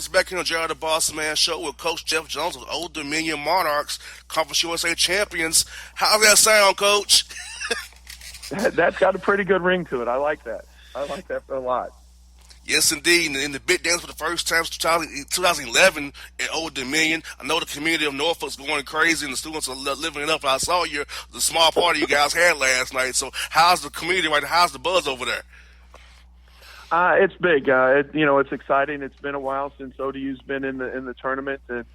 folks, back here on Jared the Bossman show with Coach Jeff Jones of Old Dominion Monarchs, Conference USA champions. How's that sound, Coach? That's got a pretty good ring to it. I like that. I like that a lot. Yes, indeed. In the big dance for the first time since 2011 at Old Dominion. I know the community of Norfolk's going crazy and the students are living it up. I saw the small party you guys had last night. So how's the community right now? How's the buzz over there? It's big. It's exciting. It's been a while since ODU's been in the tournament, and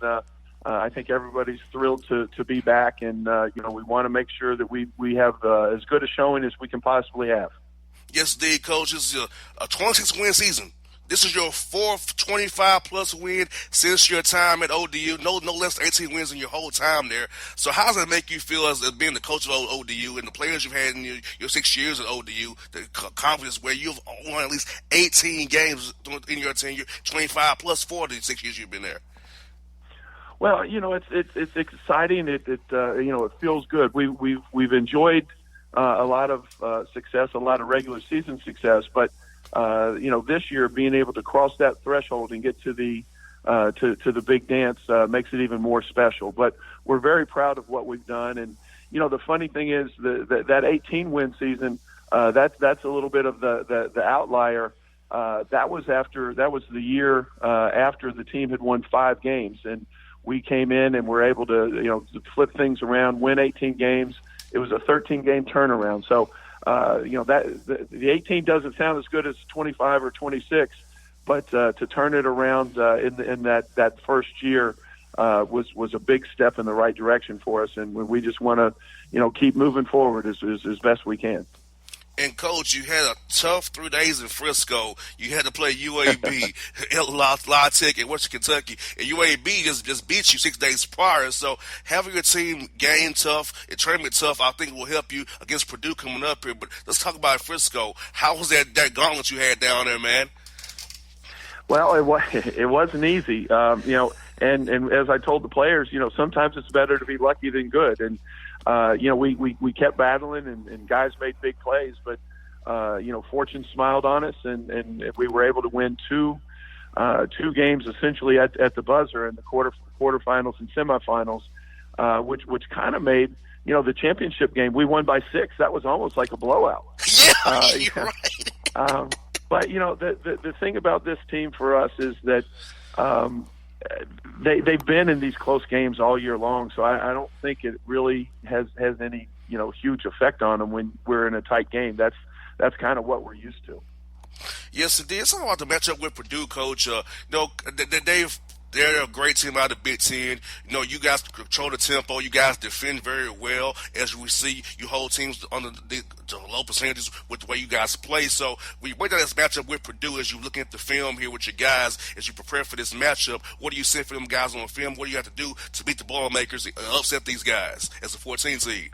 I think everybody's thrilled to be back. And we want to make sure that we have as good a showing as we can possibly have. Yes, indeed, Coach. This is a 26-win season. This is your fourth 25-plus win since your time at ODU. No less than 18 wins in your whole time there. So how does that make you feel as being the coach of ODU and the players you've had in your 6 years at ODU, the confidence where you've won at least 18 games in your tenure, 25 plus 4 the 6 years you've been there? Well, it's exciting. It feels good. We've enjoyed a lot of success, a lot of regular season success, but this year being able to cross that threshold and get to the big dance makes it even more special. But we're very proud of what we've done. And the funny thing is that 18-win season, that's a little bit of the outlier. That was the year after the team had won 5 games, and we came in and were able to flip things around, win 18 games. It was a 13-game turnaround. So. The 18 doesn't sound as good as 25 or 26, but to turn it around in that first year was a big step in the right direction for us, and we just want to keep moving forward as best we can. And, Coach, you had a tough 3 days in Frisco. You had to play UAB, La Tech, and Western Kentucky. And UAB just beat you 6 days prior. So having your team game tough and tournament tough, I think will help you against Purdue coming up here. But let's talk about Frisco. How was that gauntlet you had down there, man? Well, it wasn't easy. And as I told the players, sometimes it's better to be lucky than good. And we kept battling, and guys made big plays, but fortune smiled on us, and we were able to win two games essentially at the buzzer in the quarterfinals and semifinals, which kind of made the championship game. We won by 6. That was almost like a blowout. Yeah, you're right. But the thing about this team for us is that they've been in these close games all year long, so I don't think it really has any huge effect on them when we're in a tight game. That's kind of what we're used to. Yes, indeed. It's all about the matchup with Purdue, Coach. They're a great team out of the Big Ten. You guys control the tempo. You guys defend very well. As we see, you hold teams under the low percentages with the way you guys play. So when you break down this matchup with Purdue, as you're looking at the film here with your guys, as you prepare for this matchup, what do you see for them guys on the film? What do you have to do to beat the Boilermakers and upset these guys as a 14 seed?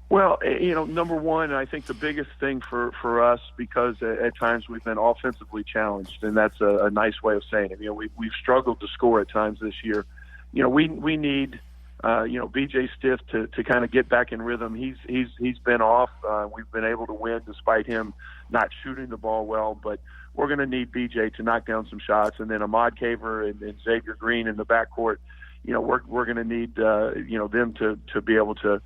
Well, number one, I think the biggest thing for us, because at times we've been offensively challenged, and that's a nice way of saying it. We've struggled to score at times this year. We need BJ Stiff to kind of get back in rhythm. He's been off. We've been able to win despite him not shooting the ball well, but we're going to need BJ to knock down some shots, and then Ahmad Caver and Xavier Green in the backcourt. We're going to need them to be able to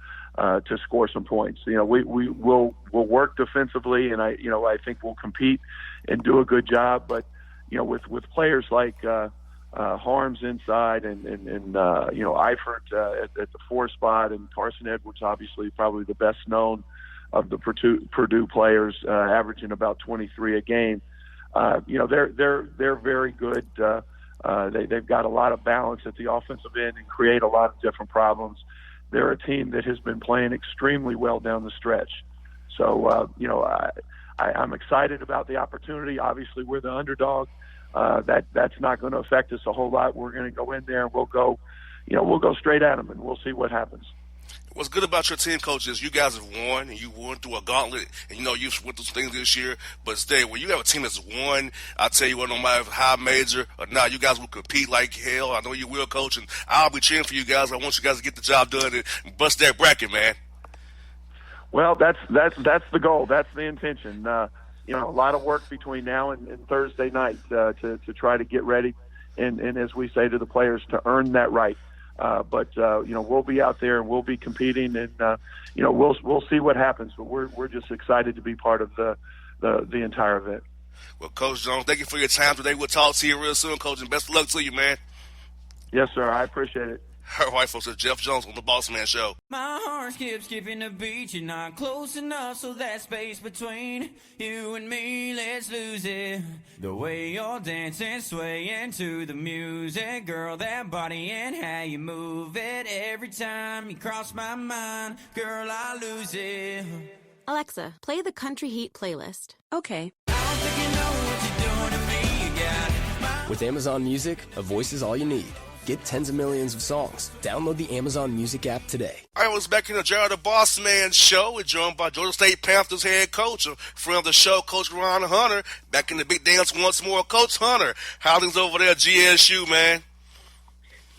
score some points. We'll work defensively, and I think we'll compete and do a good job. But with players like Harms inside and Eifert at the 4 spot, and Carson Edwards, obviously probably the best known of the Purdue players, averaging about 23 a game. They're very good. They've got a lot of balance at the offensive end and create a lot of different problems. They're a team that has been playing extremely well down the stretch. So, I'm excited about the opportunity. Obviously, we're the underdog. That's not going to affect us a whole lot. We're going to go in there and we'll go straight at them, and we'll see what happens. What's good about your team, Coach, is you guys have won, and you went through a gauntlet, and you've went through some things this year. But still, when you have a team that's won, I tell you what, no matter how major or not, you guys will compete like hell. I know you will, Coach, and I'll be cheering for you guys. I want you guys to get the job done and bust that bracket, man. Well, that's the goal. That's the intention. A lot of work between now and Thursday night to try to get ready. and as we say to the players, to earn that right. But we'll be out there and we'll be competing, and we'll see what happens. But we're just excited to be part of the entire event. Well, Coach Jones, thank you for your time today. We'll talk to you real soon, Coach, and best of luck to you, man. Yes, sir. I appreciate it. All right, folks, it's Jeff Jones on the Bossman Show. My heart skips skipping the beat. You're not close enough, so that space between you and me, let's lose it. The way you're dancing, swaying to the music, girl, that body and how you move it. Every time you cross my mind, girl, I lose it. Alexa, play the Country Heat playlist. Okay. I don't think you know what you're doing to me. You got With Amazon Music, a voice is all you need. Get tens of millions of songs. Download the Amazon Music app today. I was back in the Gerald the Bossman Show. We're joined by Georgia State Panthers head coach, a friend of the show, Coach Ron Hunter. Back in the big dance once more. Coach Hunter, how things over there at GSU, man?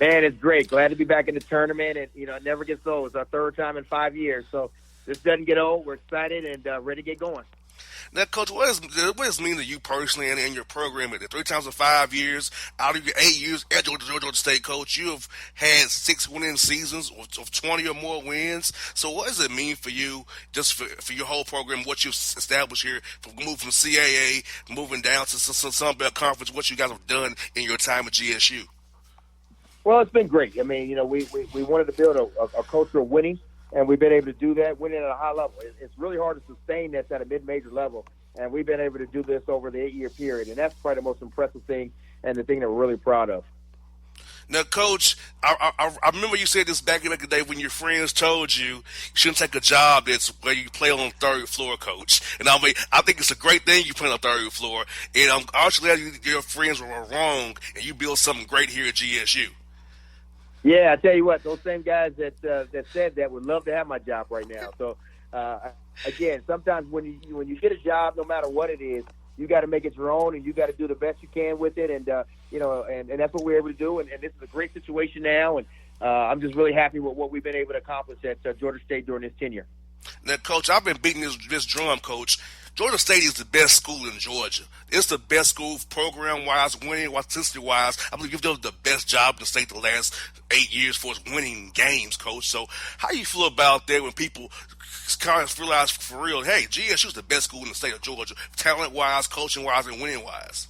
Man, it's great. Glad to be back in the tournament, and it never gets old. It's our third time in 5 years, so this doesn't get old. We're excited and ready to get going. Now, Coach, what does it mean to you personally and in your program? 3 times in 5 years, out of your 8 years at Georgia State, Coach, you have had 6 winning seasons of 20 or more wins. So what does it mean for you, just for your whole program, what you've established here, moving from CAA, moving down to Sun Belt Conference, what you guys have done in your time at GSU? Well, it's been great. I mean, we wanted to build a culture of winning, and we've been able to do that, winning at a high level. It's really hard to sustain this at a mid-major level, and we've been able to do this over the 8-year period, and that's probably the most impressive thing and the thing that we're really proud of. Now, Coach, I remember you said this back in the day when your friends told you shouldn't take a job that's where you play on the third floor, Coach. And I think it's a great thing you play on the third floor, and I'm actually glad your friends were wrong, and you built something great here at GSU. Yeah, I tell you what, those same guys that said that would love to have my job right now. So, again, sometimes when you get a job, no matter what it is, you got to make it your own, and you got to do the best you can with it. And and that's what we're able to do. And this is a great situation now, and I'm just really happy with what we've been able to accomplish at Georgia State during this tenure. Now, Coach, I've been beating this drum, Coach. Georgia State is the best school in Georgia. It's the best school program-wise, winning-wise, statistic-wise. I believe you've done the best job in the state the last 8 years for winning games, Coach. So how do you feel about that when people kind of realize for real, hey, GSU is the best school in the state of Georgia, talent-wise, coaching-wise, and winning-wise?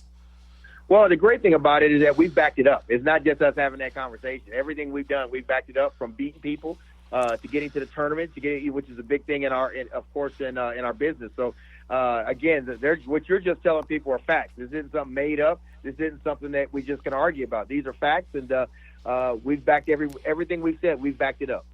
Well, the great thing about it is that we've backed it up. It's not just us having that conversation. Everything we've done, we've backed it up, from beating people to getting to the tournament, which is a big thing in our business. So, again, what you're just telling people are facts. This isn't something made up. This isn't something that we just can argue about. These are facts, and we've backed everything we've said. We've backed it up.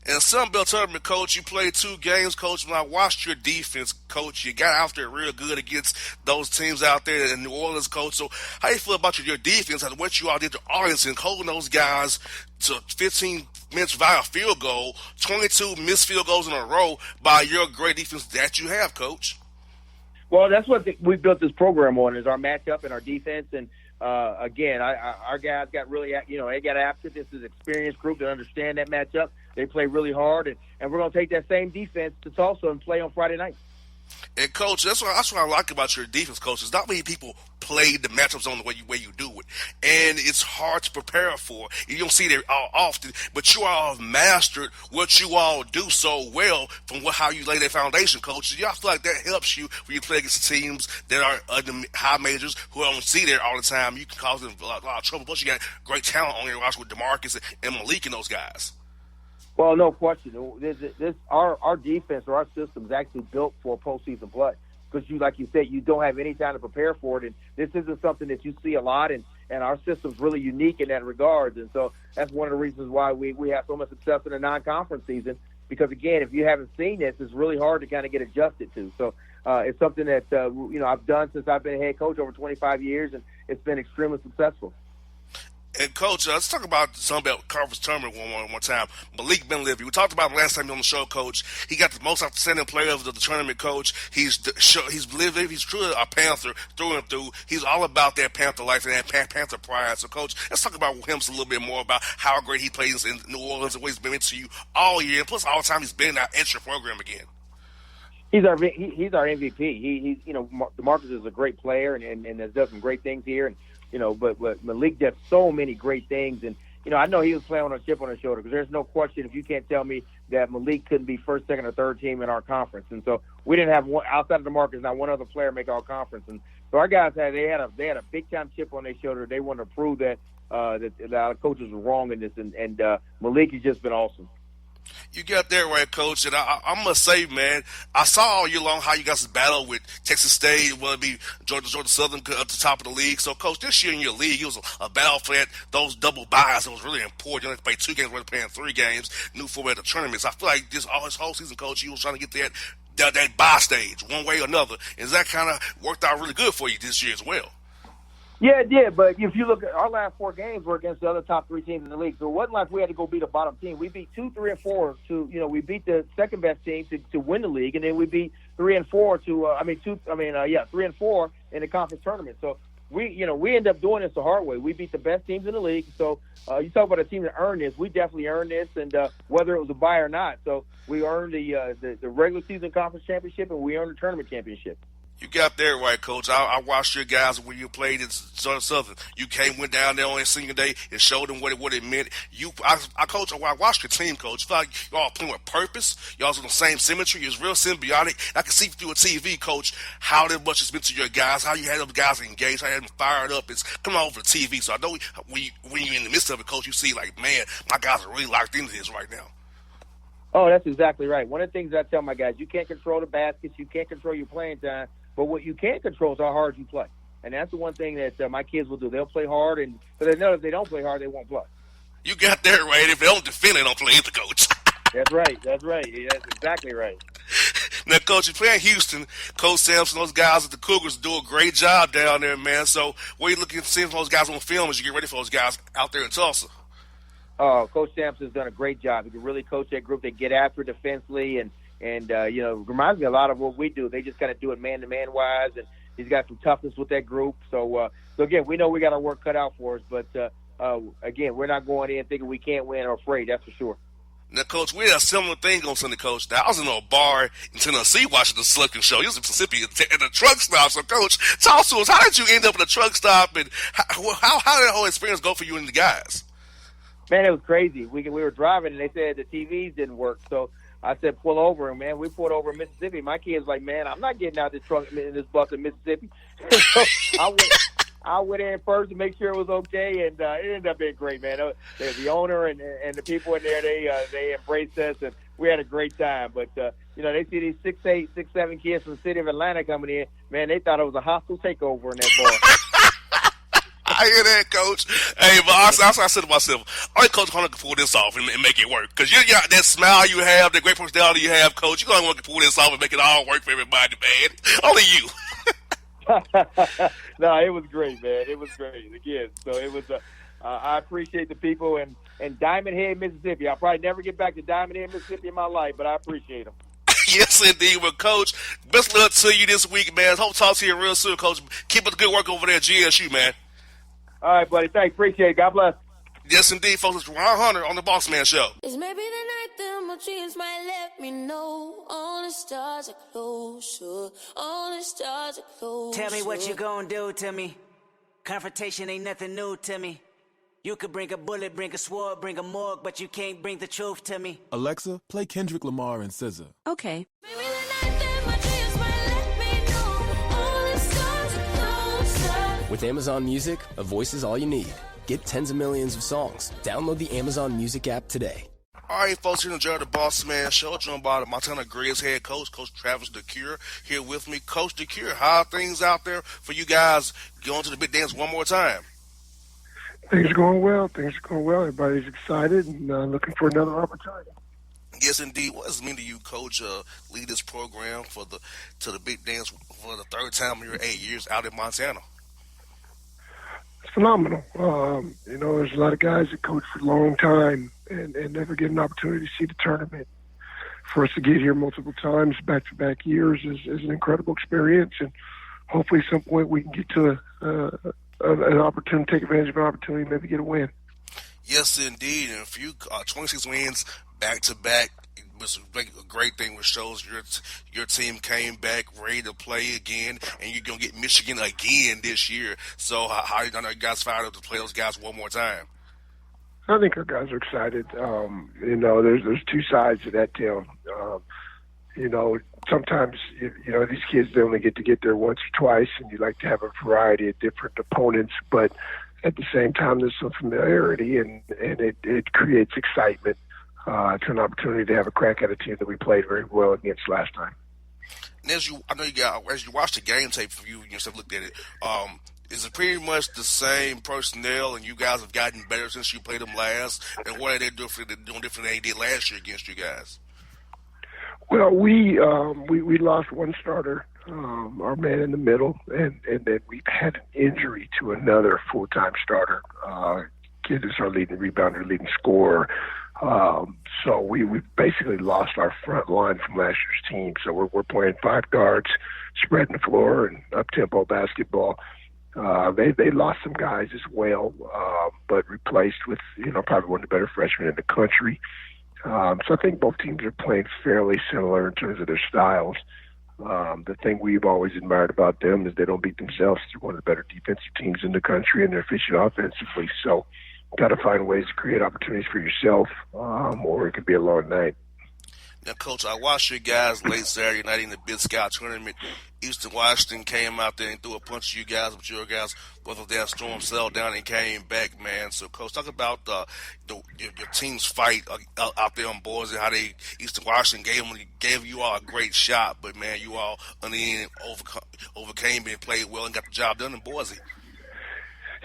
In the Sun Belt Tournament, Coach, you played 2 games, Coach. When I watched your defense, Coach, you got out there real good against those teams out there in New Orleans, Coach. So how do you feel about your defense and what you all did to Arlington, holding those guys to 15 minutes via field goal, 22 missed field goals in a row by your great defense that you have, Coach? Well, that's what we built this program on, is our matchup and our defense. And again, our guys got really, they got after this. Is an experienced group that understand that matchup. They play really hard, and we're going to take that same defense to Tulsa and play on Friday night. And, Coach, that's what I like about your defense, Coach, is not many people play the matchups on the way you do it. And it's hard to prepare for. You don't see it all often, but you all have mastered what you all do so well from how you lay that foundation, Coach. Do y'all feel like that helps you when you play against teams that are the high majors who don't see there all the time? You can cause them a lot of trouble. Plus, you got great talent on your roster with DeMarcus and Malik and those guys. Well, no question. Our defense or our system is actually built for postseason play, because like you said, you don't have any time to prepare for it, and this isn't something that you see a lot, and our system's really unique in that regard. And so that's one of the reasons why we have so much success in the non-conference season, because, again, if you haven't seen this, it's really hard to kind of get adjusted to. So it's something that I've done since I've been a head coach over 25 years, and it's been extremely successful. And, Coach, let's talk about the Sun Belt Conference Tournament one time. Malik Benlivy, we talked about him last time on the show, Coach. He got the most outstanding player of the tournament, Coach. He's truly a Panther through and through. He's all about that Panther life and that Panther pride. So, Coach, let's talk about him a little bit more about how great he plays in New Orleans and what he's been into you all year, and plus all the time he's been in our extra program again. He's our MVP. DeMarcus is a great player and has done some great things here. And but Malik did so many great things. And, I know he was playing on a chip on his shoulder because there's no question if you can't tell me that Malik couldn't be first, second, or third team in our conference. And so we didn't have one outside of the Marcus, not one other player make our conference. And so our guys had a big time chip on their shoulder. They wanted to prove that our coaches were wrong in this, and Malik has just been awesome. You got that right, Coach. And I must say, man, I saw all year long how you guys battle with Texas State, whether it be Georgia Southern at the top of the league. So, Coach, this year in your league, it was a battle for those double buys. It was really important. You only play 2 games, rather than playing 3 games, new format of tournaments. I feel like this whole season, Coach, you was trying to get that buy stage one way or another. And that kind of worked out really good for you this year as well. Yeah, it did, but if you look at our last 4 games were against the other top 3 teams in the league, so it wasn't like we had to go beat a bottom team. We beat 2, 3, and 4 we beat the second best team to win the league, and then we beat 3 and 4 3 and 4 in the conference tournament. So we end up doing this the hard way. We beat the best teams in the league. So you talk about a team that earned this. We definitely earned this, and whether it was a buy or not. So we earned the regular season conference championship, and we earned the tournament championship. You got that right, Coach. I watched your guys when you played in Georgia Southern. You went down there on your senior day and showed them what it meant. I watched your team, Coach. I feel like y'all playing with purpose. Y'all was on the same symmetry. It's real symbiotic. I can see through a TV, Coach, how that much it's been to your guys, how you had those guys engaged, how you had them fired up. It's coming over the TV. So I know when you're in the midst of it, Coach, you see like, man, my guys are really locked into this right now. Oh, that's exactly right. One of the things I tell my guys, you can't control the baskets, you can't control your playing time, but what you can control is how hard you play. And that's the one thing that my kids will do. They'll play hard, but they know if they don't play hard, they won't play. You got that right. If they don't defend, they don't play either, Coach. That's right. That's exactly right. Now, Coach, you're playing Houston. Coach Sampson, those guys at the Cougars do a great job down there, man. So what are you looking to see from those guys on film as you get ready for those guys out there in Tulsa? Coach Sampson's done a great job. He can really coach that group. They get after it defensively, and reminds me a lot of what we do. They just kind of do it man-to-man wise, and he's got some toughness with that group. So again, we know we got our work cut out for us, but again, we're not going in thinking we can't win or afraid. That's for sure. Now, Coach, we had a similar thing on Sunday, Coach. Now, I was in a bar in Tennessee watching the Selection Show. He was in Mississippi at the truck stop. So, Coach, talk to us. How did you end up at the truck stop, and how did that whole experience go for you and the guys? Man, it was crazy. We were driving, and they said the TVs didn't work. So I said, pull over. And, man, we pulled over in Mississippi. My kid's like, man, I'm not getting out this truck in this bus in Mississippi. So I went in first to make sure it was okay, and it ended up being great, man. The owner and the people in there, they embraced us, and we had a great time. But, they see these 6'8", 6'7" kids from the city of Atlanta coming in. Man, they thought it was a hostile takeover in that bar. I hear that, Coach. Hey, but I said to myself, all right, Coach, I'm going to pull this off and make it work. Because you got that smile you have, that great personality you have, Coach. You're going to want to pull this off and make it all work for everybody, man. Only you. No, it was great, man. It was great. Again, so it was. I appreciate the people in Diamond Head, Mississippi. I'll probably never get back to Diamond Head, Mississippi in my life, but I appreciate them. Yes, indeed. Well, Coach, best luck to you this week, man. Hope to talk to you real soon, Coach. Keep up the good work over there at GSU, man. All right, buddy. Thanks. Appreciate it. God bless. Yes, indeed, folks. It's Ron Hunter on the Bossman Show. It's maybe the night that my dreams might let me know all the stars are closer, all the stars are closer. Tell me what you gonna do to me. Confrontation ain't nothing new to me. You could bring a bullet, bring a sword, bring a morgue, but you can't bring the truth to me. Alexa, play Kendrick Lamar and SZA. Okay. Maybe the night that my dreams might let me know all the stars are closer. With Amazon Music, a voice is all you need. Get tens of millions of songs. Download the Amazon Music app today. All right, folks, you're enjoying the Bossman Show. Joined by the Montana Grizz head coach, Coach Travis DeCure, here with me. Coach DeCure, how are things out there for you guys going to the big dance one more time? Things are going well. Everybody's excited and looking for another opportunity. Yes, indeed. What does it mean to you, Coach, lead this program to the big dance for the third time in your 8 years out in Montana? It's phenomenal. There's a lot of guys that coach for a long time and never get an opportunity to see the tournament. For us to get here multiple times, back-to-back years, is an incredible experience. And hopefully at some point we can get to an opportunity, take advantage of an opportunity, maybe get a win. Yes, indeed. And a few 26 wins back-to-back was a great thing, which shows your team came back ready to play again, and you're gonna get Michigan again this year. So how I know you guys fired up to play those guys one more time? I think our guys are excited. There's two sides to that tale. Sometimes these kids, they only get there once or twice, and you like to have a variety of different opponents, but at the same time, there's some familiarity, and it creates excitement to an opportunity to have a crack at a team that we played very well against last time. And as you watch the game tape for you yourself, looked at it. Is it pretty much the same personnel, and you guys have gotten better since you played them last? And what are they doing different than they did last year against you guys? Well, we lost one starter, our man in the middle, and then we had an injury to another full-time starter. Kid is our leading rebounder, leading scorer. So we basically lost our front line from last year's team. So we're playing five guards, spreading the floor and up-tempo basketball. They lost some guys as well, but replaced with probably one of the better freshmen in the country. So I think both teams are playing fairly similar in terms of their styles. The thing we've always admired about them is they don't beat themselves. They're one of the better defensive teams in the country, and they're efficient offensively. So got to find ways to create opportunities for yourself, or it could be a long night. Now, Coach, I watched you guys late Saturday night in the Big Sky tournament. Eastern Washington came out there and threw a punch at you guys, but your guys, both of that storm settled down and came back, man. So, Coach, talk about your team's fight out there on Boise, how Eastern Washington gave you all a great shot, but, man, you all on the end overcame and played well and got the job done in Boise.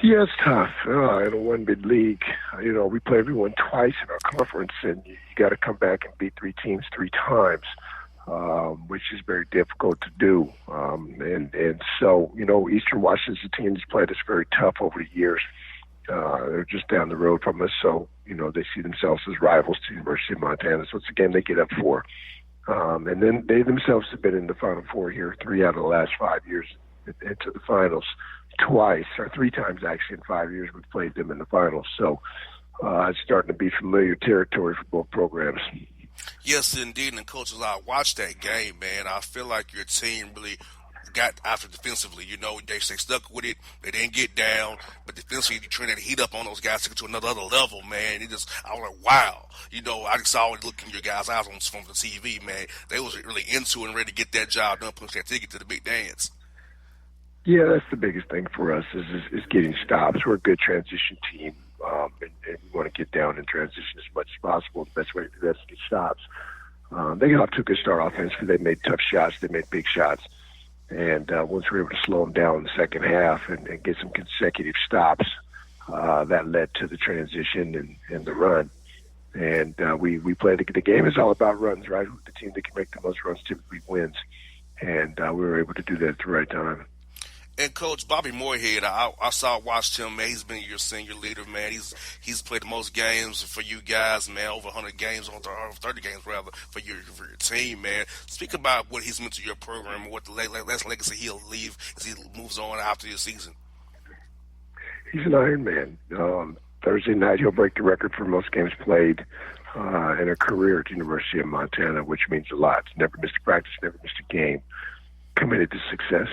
Yeah, it's tough. In a one bid league, we play everyone twice in our conference, and you got to come back and beat three teams three times, which is very difficult to do. And so, Eastern Washington's a team that's played us very tough over the years. They're just down the road from us, so, they see themselves as rivals to the University of Montana. So it's a game they get up for. And then they themselves have been in the Final Four here 3 out of the last 5 years into the finals. Twice, or 3 times actually in 5 years, we've played them in the finals. So it's starting to be familiar territory for both programs. Yes, indeed. And, Coach, as I watched that game, man, I feel like your team really got after defensively. They stuck with it. They didn't get down. But defensively, you turned that heat up on those guys to get to another level, man. I was like, wow. I just saw it looking in your guys' eyes from the TV, man. They was really into it and ready to get that job done, push that ticket to the big dance. Yeah, that's the biggest thing for us is getting stops. We're a good transition team, and we want to get down and transition as much as possible. The best way to do that is to get stops. They got off to a good start offensively. They made tough shots. They made big shots. And once we were able to slow them down in the second half and get some consecutive stops, that led to the transition and the run. And we played the game is all about runs, right? The team that can make the most runs typically wins. And we were able to do that at the right time. And Coach Bobby Moorhead, watched him, man. He's been your senior leader, man. He's played the most games for you guys, man. Over 100 games, or 30 games rather, for your team, man. Speak about what he's meant to your program and what the last legacy he'll leave as he moves on after your season. He's an Iron Man. Thursday night he'll break the record for most games played in a career at the University of Montana, which means a lot. Never missed a practice, never missed a game. Committed to success.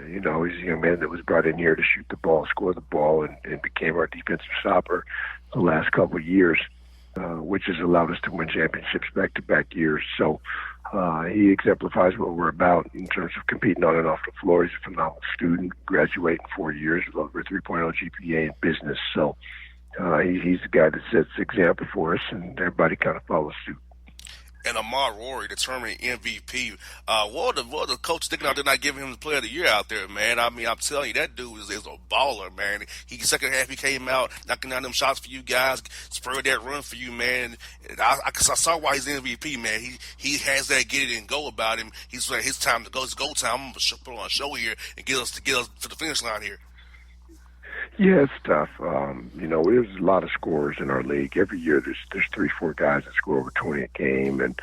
He's a young man that was brought in here to shoot the ball, score the ball, and became our defensive stopper the last couple of years, which has allowed us to win championships back-to-back years. So he exemplifies what we're about in terms of competing on and off the floor. He's a phenomenal student, graduating 4 years with over a 3.0 GPA in business. So he's the guy that sets the example for us, and everybody kind of follows suit. And Amar Rory, the tournament MVP. What the coach thinking out there not giving him the player of the year out there, man? I mean, I'm telling you, that dude is a baller, man. Second half, he came out, knocking down them shots for you guys, spurred that run for you, man. I saw why he's MVP, man. He has that get it and go about him. He's like, his time to go. It's go time. I'm going to put on a show here and get us to the finish line here. Yeah, it's tough. There's a lot of scorers in our league. Every year there's 3-4 guys that score over 20 a game, and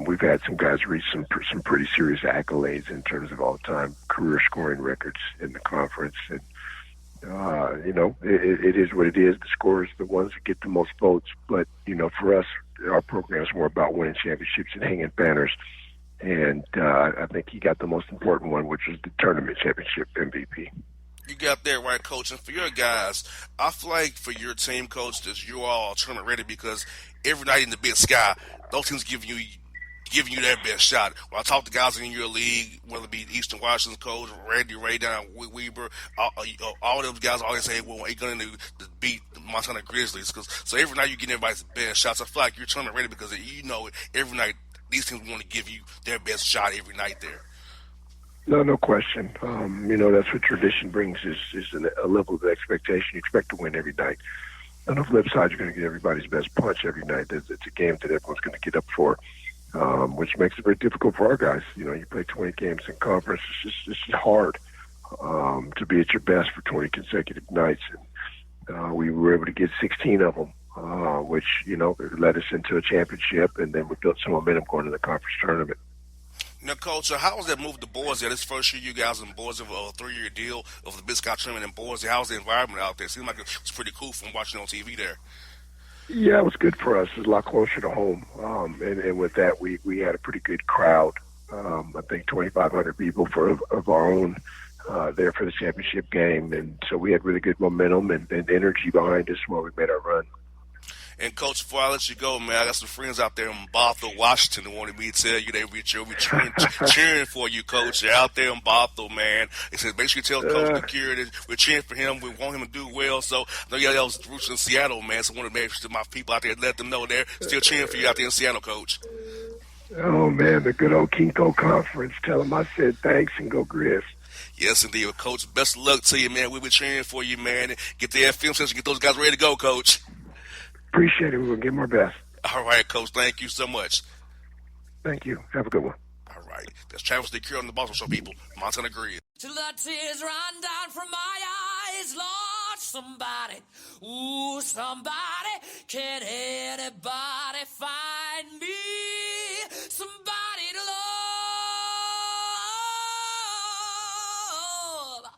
we've had some guys reach some pretty serious accolades in terms of all-time career scoring records in the conference. And it is what it is. The scorers are the ones that get the most votes. But for us, our program is more about winning championships and hanging banners. And I think he got the most important one, which was the tournament championship MVP. You got that right, Coach. And for your guys, I feel like for your team, Coach, that you all are tournament ready because every night in the Big Sky, those teams giving you their best shot. When I talk to guys in your league, whether it be Eastern Washington's coach, Randy Ray down Weber, all those guys always say, well, we're going to beat the Montana Grizzlies. So every night you're getting everybody's best shots. I feel like you're tournament ready because every night these teams want to give you their best shot every night there. No question. That's what tradition brings is a level of expectation. You expect to win every night. On the flip side, you're going to get everybody's best punch every night. It's a game that everyone's going to get up for, which makes it very difficult for our guys. You play 20 games in conference. It's just hard to be at your best for 20 consecutive nights. And we were able to get 16 of them, which, led us into a championship, and then we built some momentum going to the conference tournament. Now, Coach, how was that move to Boise? This first year you guys in Boise of a 3-year deal of the Big Sky tournament in Boise. How was the environment out there? It seemed like it was pretty cool from watching on TV there. Yeah, it was good for us. It was a lot closer to home. And with that, we had a pretty good crowd. I think 2,500 people of our own there for the championship game. And so we had really good momentum and energy behind us while we made our run. And, Coach, before I let you go, man, I got some friends out there in Bothell, Washington, who wanted me to tell you they'll be cheering for you, Coach. They're out there in Bothell, man. They said, make sure you tell Coach McCure that we're cheering for him. We want him to do well. So, I know y'all was roots in Seattle, man, so I want to make sure my people out there let them know they're still cheering for you out there in Seattle, Coach. Oh, man, the good old Kinko Conference. Tell them I said thanks and go Grizz. Yes, indeed. Coach, best of luck to you, man. We'll be cheering for you, man. Get the film session, get those guys ready to go, Coach. Appreciate it. We'll give them our best. All right, Coach. Thank you so much. Thank you. Have a good one. All right. That's Travis DeCure on the Bossman Show, people. Montana Grid. Till the tears run down from my eyes, Lord, somebody, ooh, somebody, can anybody find me? Somebody to love.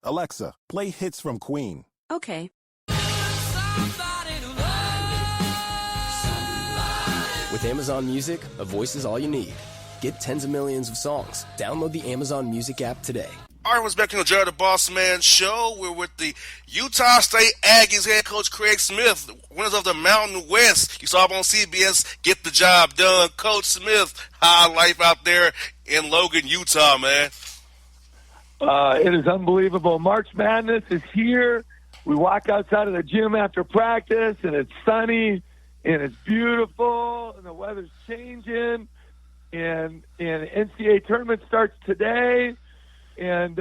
Alexa, play hits from Queen. Okay. With Amazon Music, a voice is all you need. Get tens of millions of songs. Download the Amazon Music app today. All right, we're back on the Jared the Bossman Show. We're with the Utah State Aggies head coach Craig Smith, winners of the Mountain West. You saw him on CBS, get the job done. Coach Smith, high life out there in Logan, Utah, man. It is unbelievable. March Madness is here. We walk outside of the gym after practice, and it's sunny. And it's beautiful, and the weather's changing, and NCAA tournament starts today, and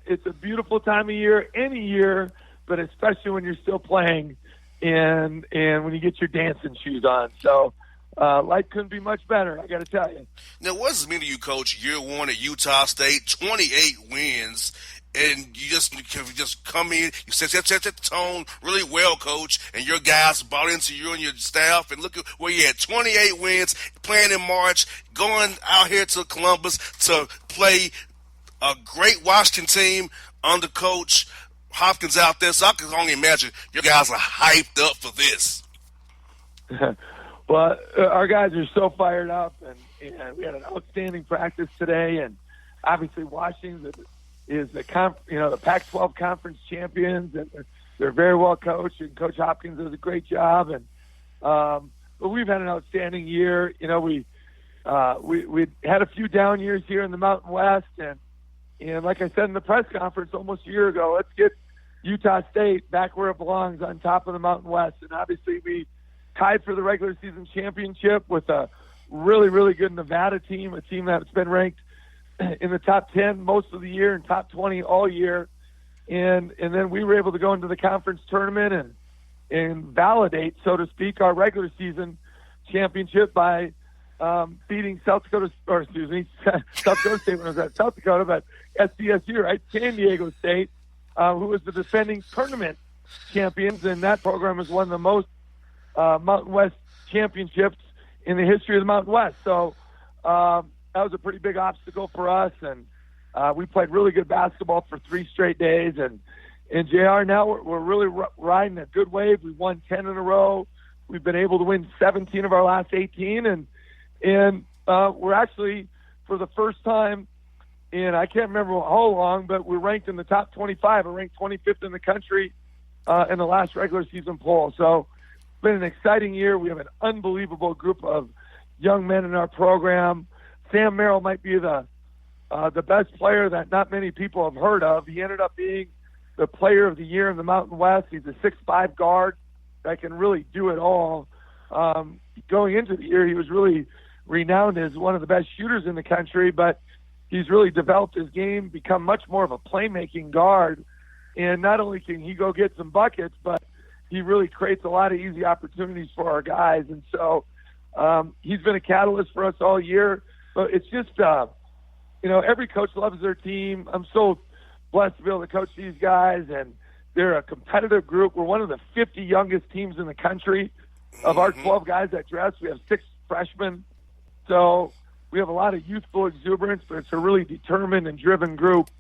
it's a beautiful time of year, any year, but especially when you're still playing, and when you get your dancing shoes on. So life couldn't be much better, I got to tell you. Now, what does it mean to you, Coach, year one at Utah State, 28 wins, and you just come in, you set the tone really well, Coach, and your guys bought into you and your staff, and look at where you had 28 wins, playing in March, going out here to Columbus to play a great Washington team under Coach Hopkins out there. So I can only imagine your guys are hyped up for this. Well, our guys are so fired up, and we had an outstanding practice today, and obviously Washington is the Pac-12 conference champions, and they're very well coached, and Coach Hopkins does a great job. And but we've had an outstanding year. We had a few down years here in the Mountain West, and like I said in the press conference almost a year ago, let's get Utah State back where it belongs, on top of the Mountain West. And obviously we tied for the regular season championship with a really, really good Nevada team, a team that's been ranked in the top 10 most of the year and top 20 all year. And then we were able to go into the conference tournament and validate, so to speak, our regular season championship by beating South Dakota State when I was at South Dakota, but SDSU, right? San Diego State, who was the defending tournament champions, and that program has won the most Mountain West championships in the history of the Mountain West. So that was a pretty big obstacle for us, and we played really good basketball for 3 straight days. And JR, now we're really riding a good wave. We won 10 in a row. We've been able to win 17 of our last 18, and we're actually, for the first time in I can't remember how long, but we're ranked in the top 25. We're ranked 25th in the country in the last regular season poll. So it's been an exciting year. We have an unbelievable group of young men in our program. Sam Merrill might be the best player that not many people have heard of. He ended up being the player of the year in the Mountain West. He's a 6'5" guard that can really do it all. Going into the year, he was really renowned as one of the best shooters in the country, but he's really developed his game, become much more of a playmaking guard. And not only can he go get some buckets, but he really creates a lot of easy opportunities for our guys. And so he's been a catalyst for us all year. But it's just, every coach loves their team. I'm so blessed to be able to coach these guys, and they're a competitive group. We're one of the 50 youngest teams in the country. Of our 12 guys that dress, we have 6 freshmen. So we have a lot of youthful exuberance, but it's a really determined and driven group.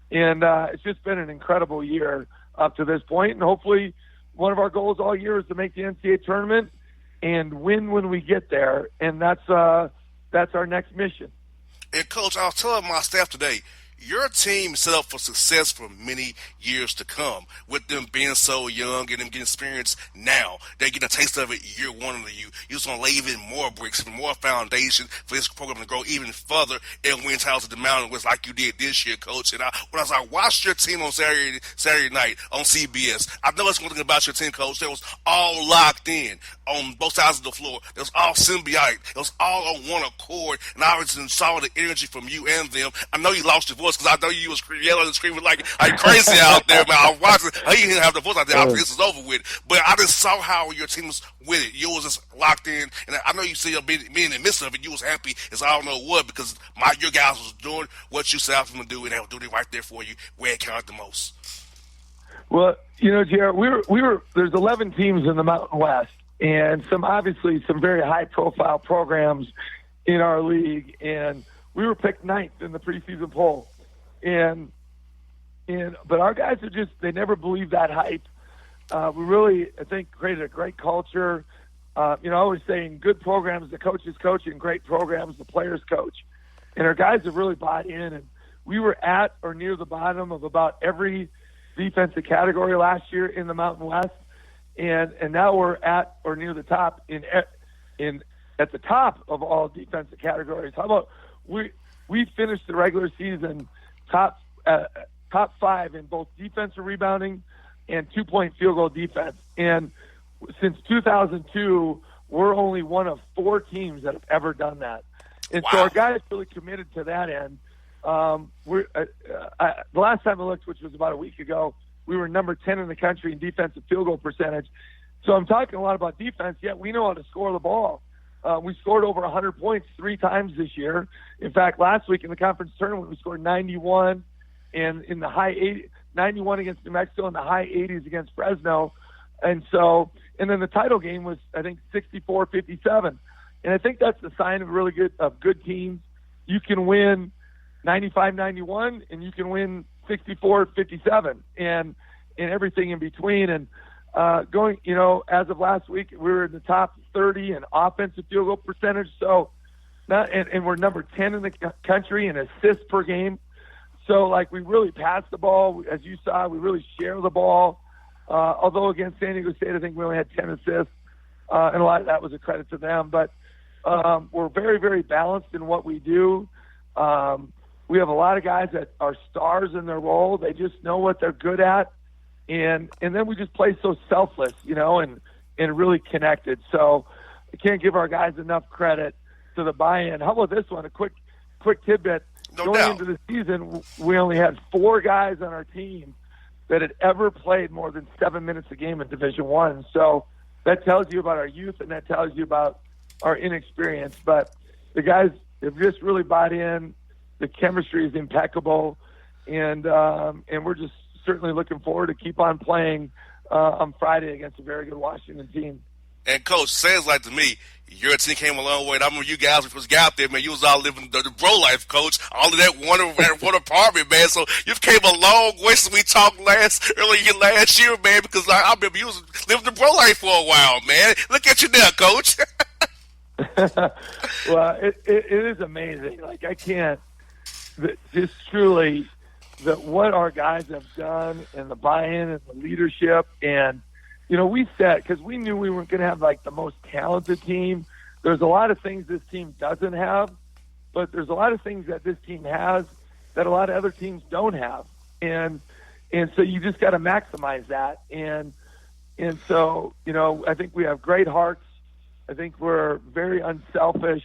And it's just been an incredible year up to this point. And hopefully one of our goals all year is to make the NCAA tournament and win when we get there. And that's our next mission. And, Coach, I was telling my staff today, your team is set up for success for many years to come. With them being so young and them getting experience now, they get a taste of it year one of you. You're just going to lay even more bricks, even more foundation for this program to grow even further and win titles at the Mountain West like you did this year, Coach. And when I watched your team on Saturday night on CBS, I know that's one thing about your team, Coach. They was all locked in on both sides of the floor. It was all symbiotic. It was all on one accord, and I always saw the energy from you and them. I know you lost your voice because I know you was yelling and screaming like crazy out there, man. I was watching. He didn't have the voice out there. I think this is over with. But I just saw how your team was with it. You was just locked in, and I know you see being in the midst of it, you was happy as I don't know what, because your guys was doing what you set out for them to do, and they were doing it right there for you where it counted the most. Well, Jared, we were. There's 11 teams in the Mountain West, and some very high-profile programs in our league, and we were picked 9th in the preseason poll. But our guys they never believed that hype. We really, I think, created a great culture. I always say in good programs, the coaches coach, in great programs, the players coach. And our guys have really bought in, and we were at or near the bottom of about every defensive category last year in the Mountain West. And now we're at or near the top at the top of all defensive categories. How about we finished the regular season top 5 in both defensive rebounding and 2-point field goal defense. And since 2002, we're only one of 4 teams that have ever done that. And so our guys really committed to that end. The last time I looked, which was about a week ago, we were number 10 in the country in defensive field goal percentage. So I'm talking a lot about defense, yet we know how to score the ball. We scored over 100 points 3 times this year. In fact, last week in the conference tournament, we scored 91 and in the high 80, 91 against New Mexico and the high 80s against Fresno. And then the title game was, I think, 64-57. And I think that's the sign of good teams. You can win 95-91 and you can win 64-57 and everything in between. And as of last week, we were in the top 30 in offensive field goal percentage. So, and we're number 10 in the country in assists per game. So, we really pass the ball. As you saw, we really share the ball. Although against San Diego State, I think we only had 10 assists, and a lot of that was a credit to them. But we're very, very balanced in what we do. We have a lot of guys that are stars in their role. They just know what they're good at. And then we just play so selfless, and really connected. So I can't give our guys enough credit to the buy-in. How about this one? A quick tidbit. Going into the season, we only had 4 guys on our team that had ever played more than 7 minutes a game in Division I. So that tells you about our youth, and that tells you about our inexperience. But the guys have just really bought in. The chemistry is impeccable, and we're just certainly looking forward to keep on playing on Friday against a very good Washington team. And Coach, sounds like to me, your team came a long way. And I remember you guys when you got out there, man. You was all living the bro life, Coach. All of that one apartment, man. So you came a long way since we talked earlier last year, man. Because I remember you was living the bro life for a while, man. Look at you now, Coach. Well, it is amazing. Like I can't. Just truly, what our guys have done, and the buy-in and the leadership, and we said, because we knew we weren't going to have like the most talented team. There's a lot of things this team doesn't have, but there's a lot of things that this team has that a lot of other teams don't have, and so you just got to maximize that. And so I think we have great hearts. I think we're very unselfish,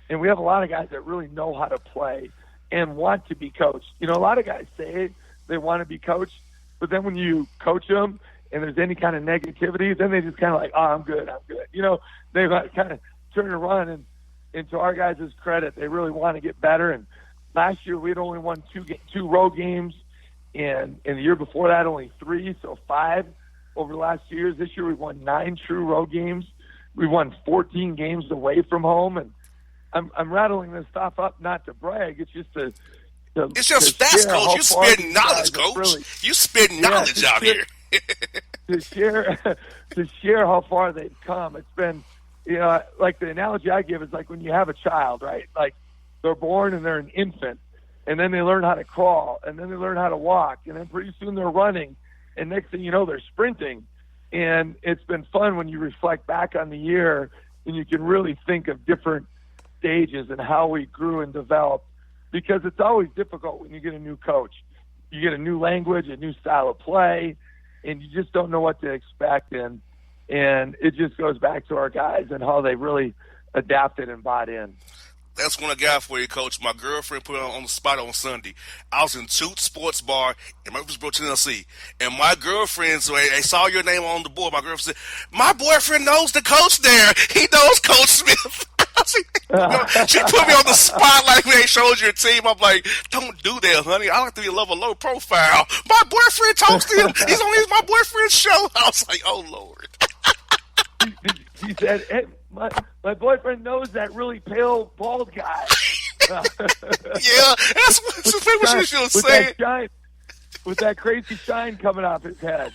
and we have a lot of guys that really know how to play and want to be coached. A lot of guys say they want to be coached, but then when you coach them and there's any kind of negativity, then they just kind of like, oh, I'm good. They kind of turn and run. And to our guys' credit, they really want to get better. And last year we had only won two road games, and the year before that only 3, so 5 over the last 2 years. This year we won 9 true road games. We won 14 games away from home, and I'm rattling this stuff up not to brag. It's just it's just stats, Coach. You spit knowledge, Coach. You spit knowledge out here. to share how far they've come. It's been, like the analogy I give is like when you have a child, right? Like they're born and they're an infant, and then they learn how to crawl, and then they learn how to walk, and then pretty soon they're running, and next thing you know they're sprinting. And it's been fun when you reflect back on the year and you can really think of different stages and how we grew and developed, because it's always difficult when you get a new coach. You get a new language, a new style of play, and you just don't know what to expect. And it just goes back to our guys and how they really adapted and bought in. That's one I got for you, Coach. My girlfriend put it on the spot on Sunday. I was in Toot Sports Bar in Murfreesboro, Tennessee, and my girlfriend, so they saw your name on the board. My girlfriend said, my boyfriend knows the coach there. He knows Coach Smith. She put me on the spot like they showed your team. I'm like, don't do that, honey. I like to be a low profile. My boyfriend talks to him. He's on my boyfriend's show. I was like, oh, Lord. She said, hey, my boyfriend knows that really pale, bald guy. Yeah, that's what she should say. With that crazy shine coming off his head.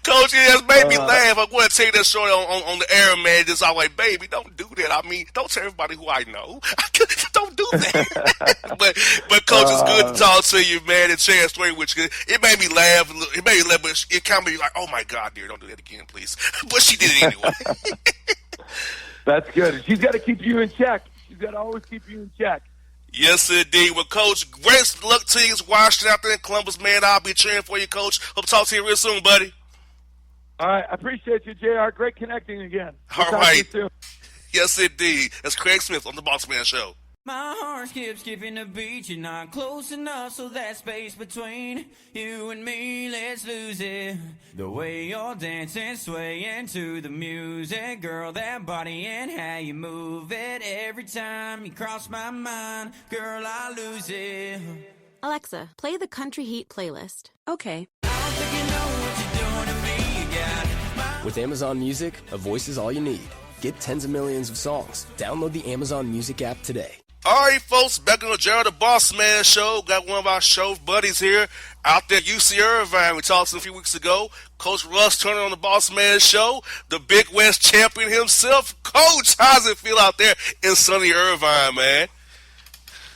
Coach, it has made me laugh. I'm going to take that story on the air, man. Just I'm like, baby, don't do that. I mean, don't tell everybody who I know. Don't do that. but Coach, it's good to talk to you, man, and share a story with you. It made me laugh. It made me laugh, but it kind of made me like, oh, my God, dear, don't do that again, please. But she did it anyway. That's good. She's got to keep you in check. She's got to always keep you in check. Yes, indeed. Well, Coach, great luck to you watching out there in Columbus, man. I'll be cheering for you, Coach. Hope to talk to you real soon, buddy. All right. I appreciate you, JR. Great connecting again. All right. Yes, indeed. That's Craig Smith on the Bossman Show. My heart skips skipping the beat. You're not close enough, so that space between you and me, let's lose it. The way you're dancing, swaying to the music, girl, that body and how you move it. Every time you cross my mind, girl, I lose it. Alexa, play the Country Heat playlist. Okay. I don't think you know what you're doing to me. You got With Amazon Music, a voice is all you need. Get tens of millions of songs. Download the Amazon Music app today. All right, folks, back on the Gerald the Bossman Show. Got one of our show buddies here out there, UC Irvine. We talked to him a few weeks ago. Coach Russ Turner on the Bossman Show, the Big West champion himself. Coach, how's it feel out there in sunny Irvine, man?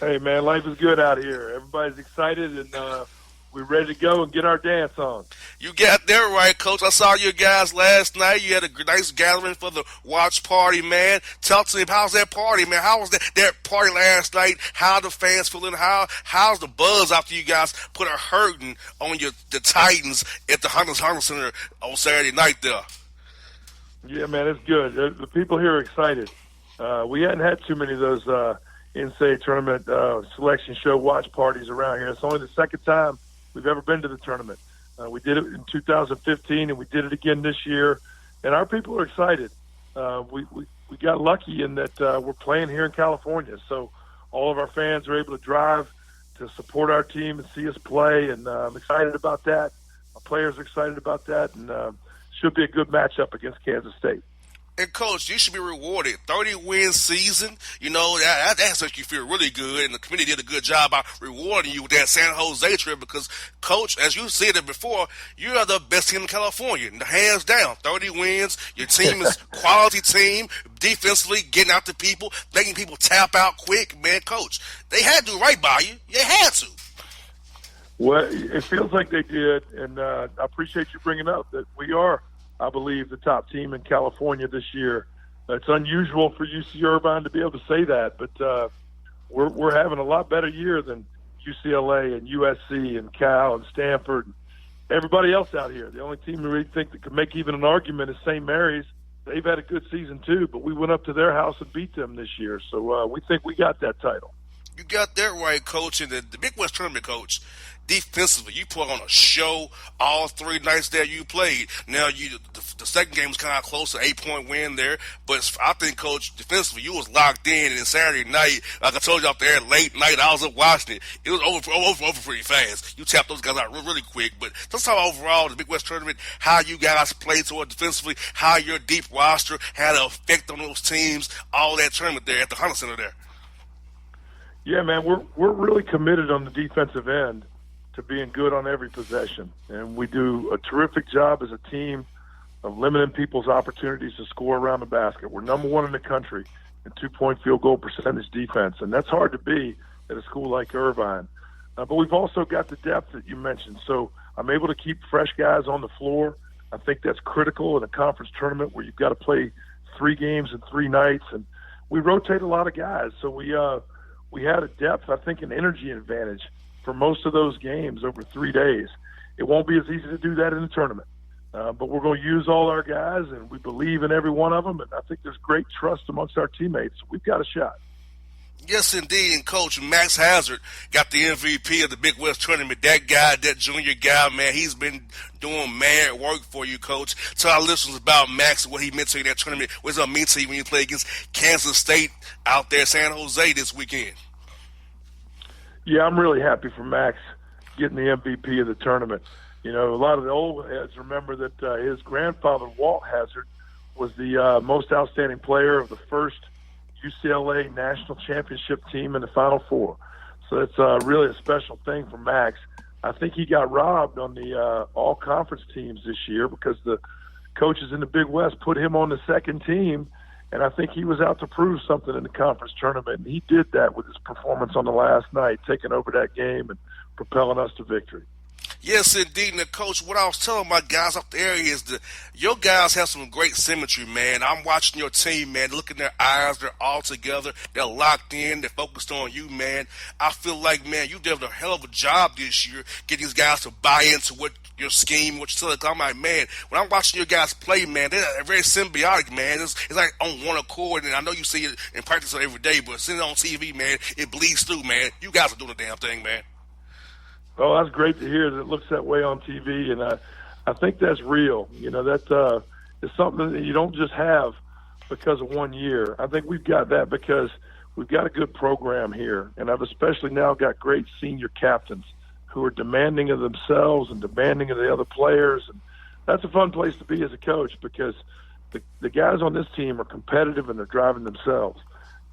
Hey, man, life is good out here. Everybody's excited, and we're ready to go and get our dance on. You got there right, Coach. I saw you guys last night. You had a nice gathering for the watch party, man. Talk to me, how's that party, man? How was that party last night? How the fans feeling? How's the buzz after you guys put a hurting on the Titans at the Hunters Center on Saturday night there? Yeah, man, it's good. The people here are excited. We hadn't had too many of those NCAA tournament selection show watch parties around here. It's only the second time we've ever been to the tournament. We did it in 2015, and we did it again this year. And our people are excited. We got lucky in that we're playing here in California, so all of our fans are able to drive to support our team and see us play. And I'm excited about that. Our players are excited about that, and should be a good matchup against Kansas State. And, Coach, you should be rewarded. 30-win season, that makes you feel really good, and the committee did a good job by rewarding you with that San Jose trip because, Coach, as you said it before, you are the best team in California, hands down. 30 wins. Your team is quality team, defensively, getting out to people, making people tap out quick. Man, Coach, they had to do right by you. They had to. Well, it feels like they did, and I appreciate you bringing up that we are, I believe, the top team in California this year. It's unusual for UC Irvine to be able to say that, but we're having a lot better year than UCLA and USC and Cal and Stanford and everybody else out here. The only team we really think that could make even an argument is St. Mary's. They've had a good season too, but we went up to their house and beat them this year, so we think we got that title. You got that right, Coach. And the Big West Tournament, Coach, defensively, you put on a show all 3 nights that you played. Now, the second game was kind of close to 8-point win there. But I think, Coach, defensively, you was locked in. And Saturday night, like I told you out there, late night, I was up watching it. It was over pretty fast. You tapped those guys out really quick. But let's talk overall the Big West Tournament, how you guys played toward defensively, how your deep roster had an effect on those teams, all that tournament there at the Hunter Center there. Yeah, man, we're really committed on the defensive end to being good on every possession. And we do a terrific job as a team of limiting people's opportunities to score around the basket. We're number 1 in the country in 2-point field goal percentage defense, and that's hard to be at a school like Irvine. But we've also got the depth that you mentioned. So I'm able to keep fresh guys on the floor. I think that's critical in a conference tournament where you've got to play 3 games in 3 nights. And we rotate a lot of guys. So we had a depth, I think, an energy advantage for most of those games over 3 days. It won't be as easy to do that in the tournament, but we're going to use all our guys, and we believe in every one of them, and I think there's great trust amongst our teammates. We've got a shot. Yes, indeed. And, Coach, Max Hazard got the MVP of the Big West Tournament. That guy, that junior guy, man, he's been doing mad work for you, Coach. Tell our listeners about Max and what he meant to you in that tournament. What's it going to mean to you when you play against Kansas State out there in San Jose this weekend? Yeah, I'm really happy for Max getting the MVP of the tournament. A lot of the old heads remember that his grandfather, Walt Hazard, was the most outstanding player of the first UCLA national championship team in the Final Four. So it's really a special thing for Max. I think he got robbed on the all-conference teams this year because the coaches in the Big West put him on the second team, and I think he was out to prove something in the conference tournament, and he did that with his performance on the last night, taking over that game and propelling us to victory. Yes, indeed. And, Coach, what I was telling my guys up there is that your guys have some great symmetry, man. I'm watching your team, man. Look in their eyes. They're all together. They're locked in. They're focused on you, man. I feel like, man, you did a hell of a job this year getting these guys to buy into what your scheme, what you're telling. I'm like, man, when I'm watching your guys play, man, they're very symbiotic, man. It's like on one accord, and I know you see it in practice every day, but seeing it on TV, man, it bleeds through, man. You guys are doing the damn thing, man. Oh, that's great to hear that it looks that way on TV, and I think that's real. That is something that you don't just have because of 1 year. I think we've got that because we've got a good program here, and I've especially now got great senior captains who are demanding of themselves and demanding of the other players, and that's a fun place to be as a coach because the guys on this team are competitive and they're driving themselves,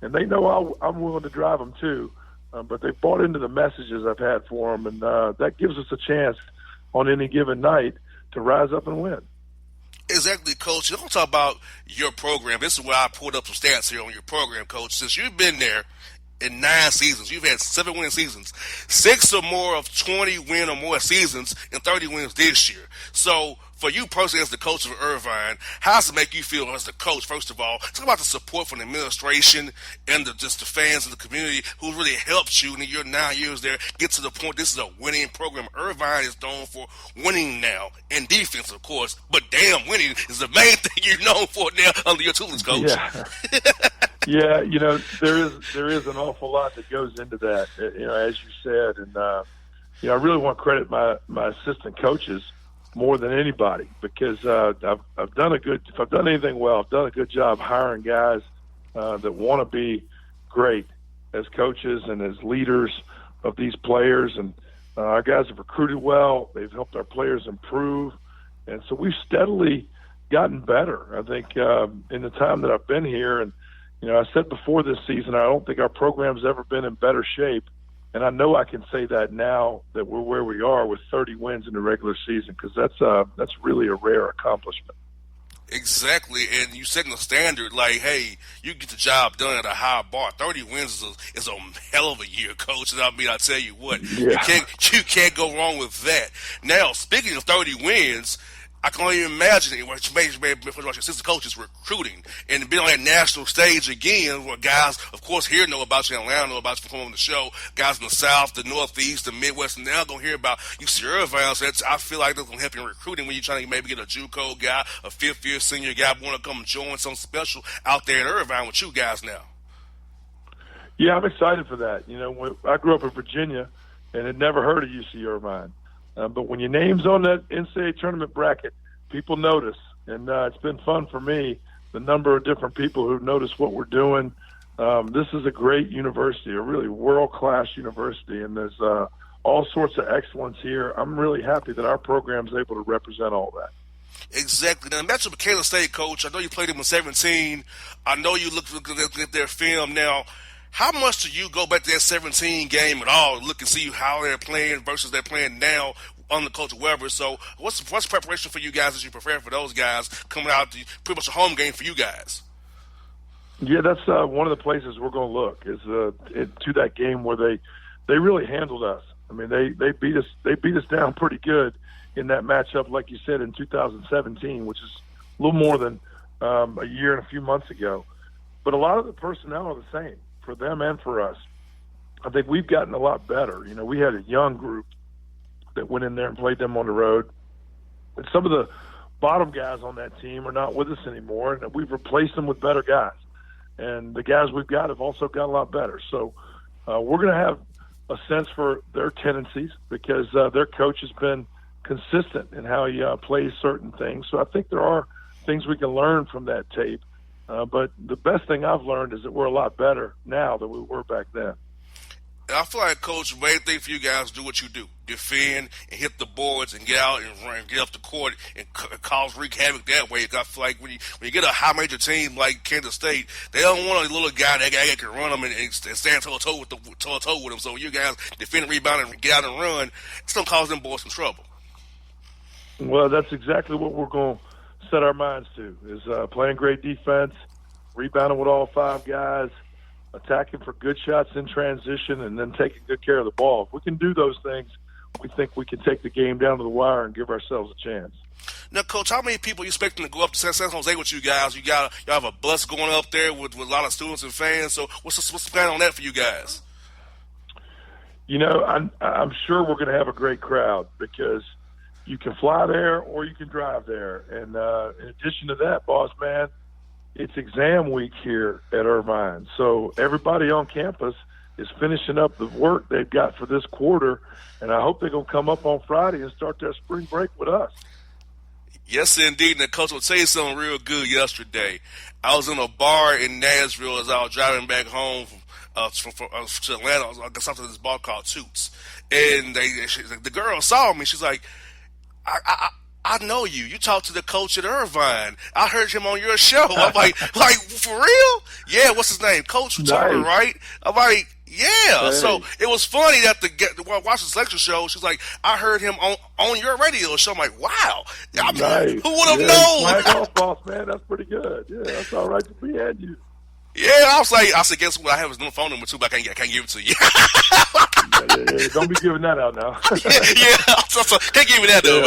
and they know I'm willing to drive them too. But they've bought into the messages I've had for them, and that gives us a chance on any given night to rise up and win. Exactly, Coach. Let's talk about your program. This is where I pulled up some stats here on your program, Coach. Since you've been there in 9 seasons, you've had 7 winning seasons, 6 or more of 20 win or more seasons, and 30 wins this year. So, for you personally as the coach of Irvine, how does it make you feel as the coach, first of all? Talk about the support from the administration and just the fans and the community who really helped you in your 9 years there get to the point this is a winning program. Irvine is known for winning now, and defense, of course, but damn, winning is the main thing you're known for now under your tutelage, Coach. Yeah. Yeah, there is an awful lot that goes into that, as you said, and I really want to credit my assistant coaches more than anybody because I've done if I've done anything well, I've done a good job hiring guys that want to be great as coaches and as leaders of these players, and our guys have recruited well. They've helped our players improve, and so we've steadily gotten better. I think in the time that I've been here, and I said before this season, I don't think our program's ever been in better shape. And I know I can say that now that we're where we are with 30 wins in the regular season, because that's really a rare accomplishment. Exactly, and you setting the standard like, hey, you get the job done at a high bar. 30 wins is a hell of a year, Coach. And I tell you what, you can't go wrong with that. Now, speaking of 30 wins, I can only imagine what your assistant coaches recruiting and being on that national stage again, where guys, of course, here know about you in Atlanta, know about you from on the show. Guys in the South, the Northeast, the Midwest, and now going to hear about UC Irvine. So I feel like that's going to help you in recruiting when you're trying to maybe get a JUCO guy, a fifth-year senior guy, want to come join something special out there in Irvine with you guys now. Yeah, I'm excited for that. When I grew up in Virginia and had never heard of UC Irvine. But when your name's on that NCAA tournament bracket, people notice. And it's been fun for me, the number of different people who've noticed what we're doing. This is a great university, a really world-class university, and there's all sorts of excellence here. I'm really happy that our program's able to represent all that. Exactly. Now, match with Kansas State, Coach. I know you played them in 17. I know you look at their film now. How much do you go back to that 17 game at all, look and see how they're playing versus they're playing now under Coach Weber? So what's preparation for you guys as you prepare for those guys coming out to pretty much a home game for you guys? Yeah, that's one of the places we're going to look is to that game where they really handled us. I mean, they beat us down pretty good in that matchup, like you said, in 2017, which is a little more than a year and a few months ago. But a lot of the personnel are the same for them and for us. I think we've gotten a lot better. We had a young group that went in there and played them on the road. And some of the bottom guys on that team are not with us anymore, and we've replaced them with better guys. And the guys we've got have also got a lot better. So we're going to have a sense for their tendencies because their coach has been consistent in how he plays certain things. So I think there are things we can learn from that tape. But the best thing I've learned is that we're a lot better now than we were back then. And I feel like, Coach, the main thing for you guys, do what you do. Defend and hit the boards and get out and run, get up the court and wreak havoc that way. I feel like when you get a high major team like Kansas State, they don't want a little guy that can run them and stand toe-to-toe with them. So you guys defend, rebound, and get out and run. It's going to cause them boys some trouble. Well, that's exactly what we're going to set our minds to, is playing great defense, rebounding with all five guys, attacking for good shots in transition, and then taking good care of the ball. If we can do those things, we think we can take the game down to the wire and give ourselves a chance. Now, Coach, how many people are you expecting to go up to San Jose with you guys? Y'all have a bus going up there with a lot of students and fans. So what's the plan on that for you guys? I'm sure we're going to have a great crowd because you can fly there or you can drive there. And in addition to that, Bossman, it's exam week here at Irvine. So everybody on campus is finishing up the work they've got for this quarter, and I hope they're going to come up on Friday and start their spring break with us. Yes, indeed. And Coach, will tell you something real good yesterday. I was in a bar in Nashville as I was driving back home to Atlanta. I got something to this bar called Toots. And the girl saw me. She's like, I know you. You talked to the coach at Irvine. I heard him on your show. I'm like, for real? Yeah, what's his name? Coach Turner, right? I'm like, yeah. Hey. So it was funny that watch the selection show. She's like, I heard him on your radio show. I'm like, wow. Nice. Who would have known? Flag off, boss, man. That's pretty good. Yeah, that's all right to be at you. Yeah, I said, guess what? I have his new phone number too, but I can't give it to you. Yeah. Don't be giving that out now. Can't give me that though.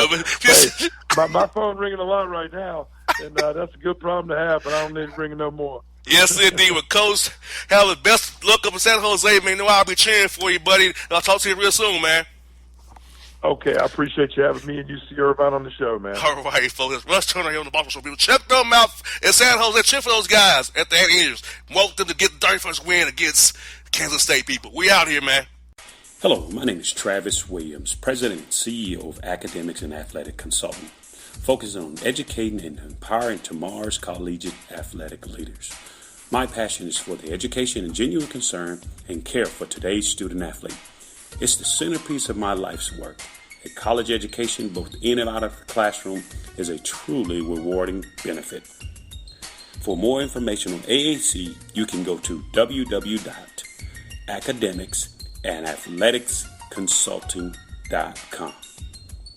Hey, my phone ringing a lot right now, and that's a good problem to have, but I don't need to ring it no more. Yes, indeed. With Coach, have the best luck up in San Jose, man. You know I'll be cheering for you, buddy. And I'll talk to you real soon, man. Okay, I appreciate you having me and UC Irvine on the show, man. All right, folks. Russ Turner here on the Bossman Show. People, check them out in San Jose. Cheer for those guys at the Anteaters. Want them to get the 31st win against Kansas State people. We out here, man. Hello, my name is Travis Williams, President and CEO of Academics and Athletic Consulting, focusing on educating and empowering tomorrow's collegiate athletic leaders. My passion is for the education and genuine concern and care for today's student athlete. It's the centerpiece of my life's work, A college education, both in and out of the classroom, is a truly rewarding benefit. For more information on AAC, you can go to www.academicsandathleticsconsulting.com.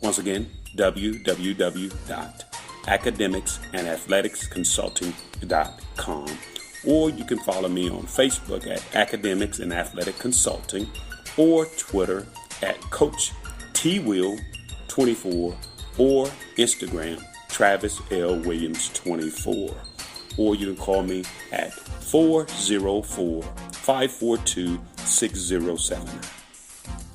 Once again, www.academicsandathleticsconsulting.com. Or you can follow me on Facebook at Academics and Athletic Consulting, or Twitter at Coach TWill24, or Instagram Travis L. Williams 24. Or you can call me at 404-542-6079.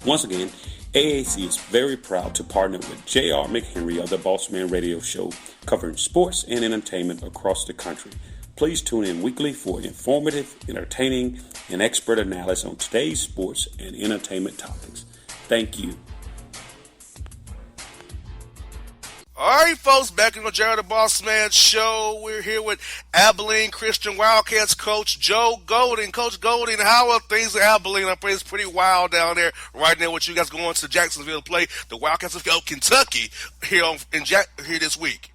Once again, AAC is very proud to partner with J.R. McHenry of the Bossman Radio Show, covering sports and entertainment across the country. Please tune in weekly for informative, entertaining, and expert analysis on today's sports and entertainment topics. Thank you. All right, folks, back in the Jared the Boss Man show. We're here with Abilene Christian Wildcats coach Joe Golding. Coach Golding, how are things in Abilene? I think it's pretty wild down there right now with you guys going to Jacksonville to play the Wildcats of Kentucky here this week.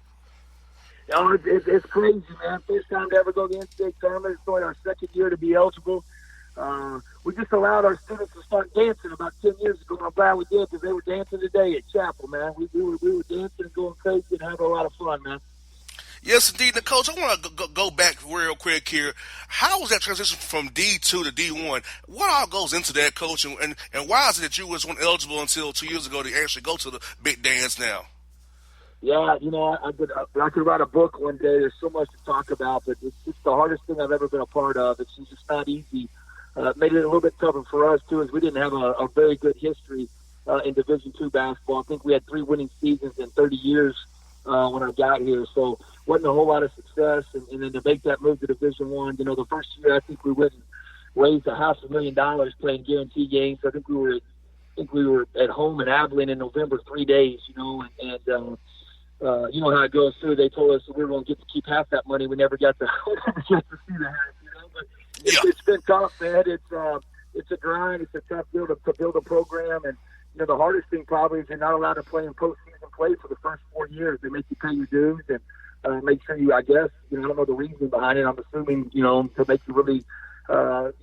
It's crazy, man. First time to ever go to the NCAA tournament. It's only our second year to be eligible. We just allowed our students to start dancing about 10 years ago. I'm glad we did because they were dancing today at Chapel, man. We were dancing and going crazy and having a lot of fun, man. Yes, indeed. Now, Coach, I want to go back real quick here. How was that transition from D2 to D1? What all goes into that, Coach, and why is it that you was eligible until 2 years ago to actually go to the big dance now? Yeah, I could write a book one day. There's so much to talk about, but it's the hardest thing I've ever been a part of. It's just not easy. Made it a little bit tougher for us, too, as we didn't have a very good history in Division II basketball. I think we had 3 winning seasons in 30 years when I got here, so wasn't a whole lot of success. And then to make that move to Division I, the first year I think we went and raised $500,000 playing guarantee games. I think we were at home in Abilene in November 3 days, you know how it goes through. They told us we were going to get to keep half that money. We never got to see the half, But it's been tough, man. It's a grind. It's a tough deal to build a program. And, the hardest thing probably is you're not allowed to play in postseason play for the first 4 years. They make you pay your dues and make sure you, I guess, I don't know the reason behind it. I'm assuming, to make you really, to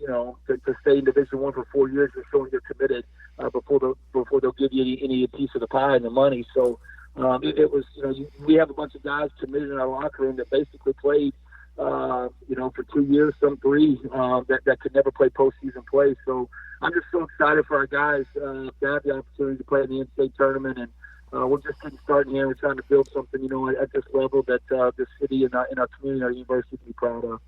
stay in Division I for 4 years is showing you're committed before they'll give you any piece of the pie and the money. So, it was, we have a bunch of guys committed in our locker room that basically played, for 2 years, some 3, that could never play postseason play. So I'm just so excited for our guys to have the opportunity to play in the NCAA tournament. And we're just getting started here. We're trying to build something, at this level that this city and our community, our university can be proud of.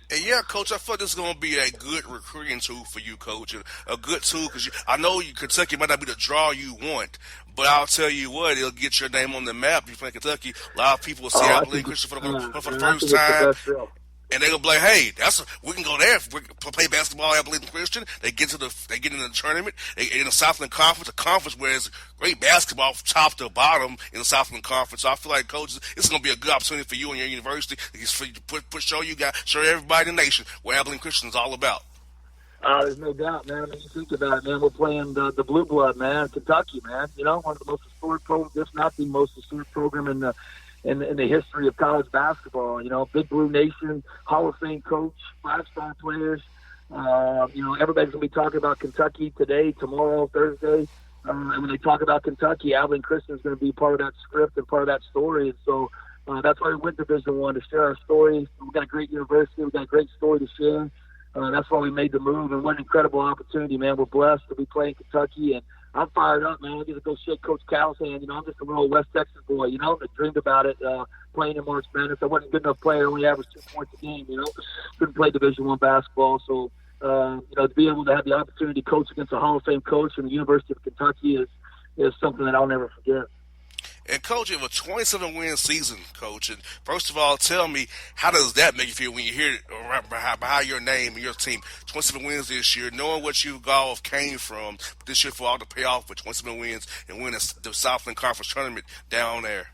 And yeah, Coach, I thought this is going to be a good recruiting tool for you, Coach, and a good tool because I know Kentucky might not be the draw you want, but I'll tell you what, it'll get your name on the map. If you play Kentucky, a lot of people will see Abilene Christian for the first time. And they're gonna be like, "Hey, we can go there. We can play basketball at Abilene Christian." They get in the tournament. They in the Southland Conference, a conference where it's great basketball from top to bottom in the Southland Conference. So I feel like, coaches, it's gonna be a good opportunity for you and your university for you to show everybody in the nation what Abilene Christian is all about. There's no doubt, man. I mean, you think about it, man. We're playing the Blue Blood, man. Kentucky, man. One of the most historic programs, if not the most historic program in the history of college basketball. Big Blue Nation, Hall of Fame coach, 5-star players. Everybody's going to be talking about Kentucky today, tomorrow, Thursday. And when they talk about Kentucky, Abilene Christian is going to be part of that script and part of that story. And so that's why we went to Division I, to share our stories. We've got a great university. We've got a great story to share. That's why we made the move. And what an incredible opportunity, man. We're blessed to be playing Kentucky. And I'm fired up, man. I get to go shake Coach Cal's hand. I'm just a little West Texas boy, that dreamed about it, playing in March Madness. I wasn't a good enough player. I only averaged 2 points a game, Couldn't play Division I basketball. So, to be able to have the opportunity to coach against a Hall of Fame coach from the University of Kentucky is something that I'll never forget. And, Coach, you have a 27-win season, Coach. And first of all, tell me, how does that make you feel when you hear it behind your name and your team? 27 wins this year, knowing what you all came from this year for all the payoff with 27 wins and winning the Southland Conference tournament down there.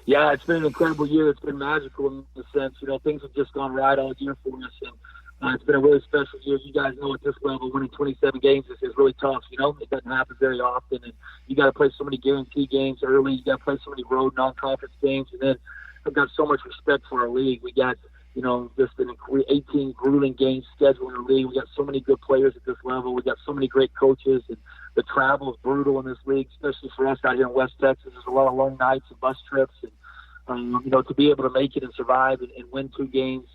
Yeah, it's been an incredible year. It's been magical in the sense, things have just gone right all year for us. And It's been a really special year. You guys know at this level, winning 27 games is really tough. You know, it doesn't happen very often, and you got to play so many guarantee games early. You got to play so many road non-conference games, and then I've got so much respect for our league. We got, you know, just an 18 grueling games scheduled in our league. We got so many good players at this level. We got so many great coaches, and the travel is brutal in this league, especially for us out here in West Texas. There's a lot of long nights and bus trips, and you know, to be able to make it and survive and win 2 games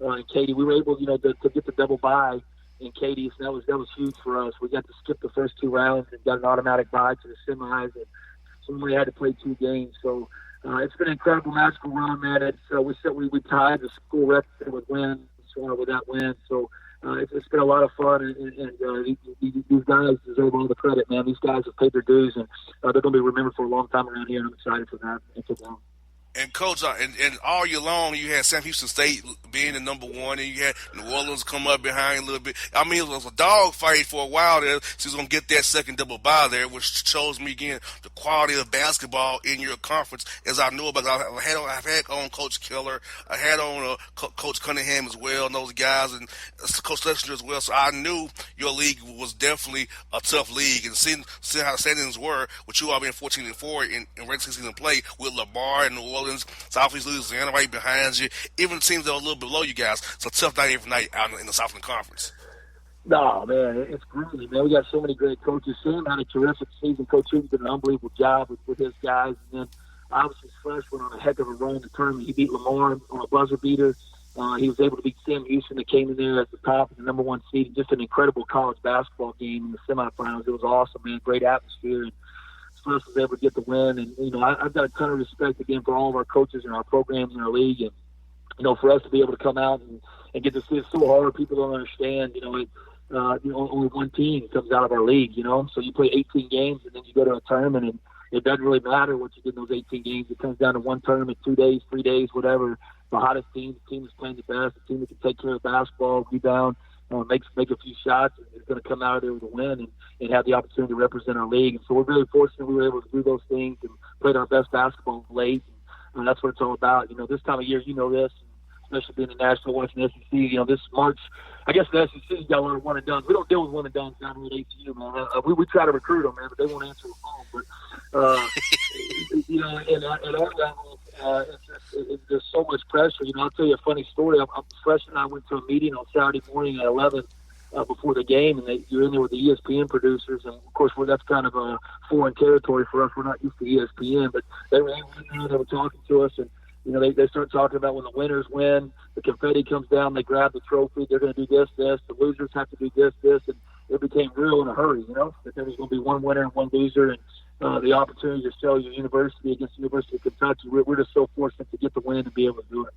in Katy, we were able, you know, to get the double bye in Katy, so that was huge for us. We got to skip the first 2 rounds and got an automatic bye to the semis, and so we had to play 2 games. So it's been an incredible, magical run, man. It's we tied the school record with wins with that win. So it's been a lot of fun, and these guys deserve all the credit, man. These guys have paid their dues, and they're going to be remembered for a long time around here, and I'm excited for that and for them. And Coach, and all year long, you had Sam Houston State being the number 1, and you had New Orleans come up behind a little bit. I mean, it was a dog fight for a while there. She's going to get that second double bye there, which shows me again the quality of basketball in your conference. As I knew about, I've had on Coach Keller, I had on Coach Cunningham as well, and those guys, and Coach Schlesinger as well. So I knew your league was definitely a tough league, and seeing how the standings were, with you all being 14-4 in regular season play with Lamar and New Orleans, Southeast Louisiana right behind you. Even teams that are a little below you guys. It's a tough night every night out in the Southland Conference. No, man, it's grueling, man. We got so many great coaches. Sam had a terrific season. Coach Houston did an unbelievable job with his guys. And then, obviously, Fresh went on a heck of a run in the tournament. He beat Lamar on a buzzer beater. He was able to beat Sam Houston that came in there at the top of the number 1 seed. Just an incredible college basketball game in the semifinals. It was awesome, man. Great atmosphere. And Smith was able to get the win, and you know I've got a ton of respect again for all of our coaches and our programs in our league, and you know for us to be able to come out and get to see it so hard. People don't understand, only one team comes out of our league, you know, so you play 18 games and then you go to a tournament, and it doesn't really matter what you did in those 18 games. It comes down to one tournament, 2 days, 3 days, whatever. The hottest team, the team that's playing the best, the team that can take care of basketball, rebound, make a few shots, and is going to come out of there with a win and have the opportunity to represent our league. And so we're very fortunate we were able to do those things and played our best basketball late. And that's what it's all about. You know, this time of year, you know this, especially being a national watching SEC. You know, this March, I guess the SEC's got a lot of one and done. We don't deal with one and done down here at ACU, man. We try to recruit them, man, but they won't answer the phone. But you know, at our level, it's just so much pressure. You know, I'll tell you a funny story. I'm fresh, and I went to a meeting on Saturday morning at 11 before the game, and you're in there with the ESPN producers, and of course, that's kind of a foreign territory for us. We're not used to ESPN, but they were talking to us, and you know, they start talking about when the winners win, the confetti comes down, they grab the trophy, they're going to do this, the losers have to do this, and it became real in a hurry, you know, that there was going to be one winner and one loser, and the opportunity to sell your university against the University of Kentucky. We're just so fortunate to get the win and be able to do it.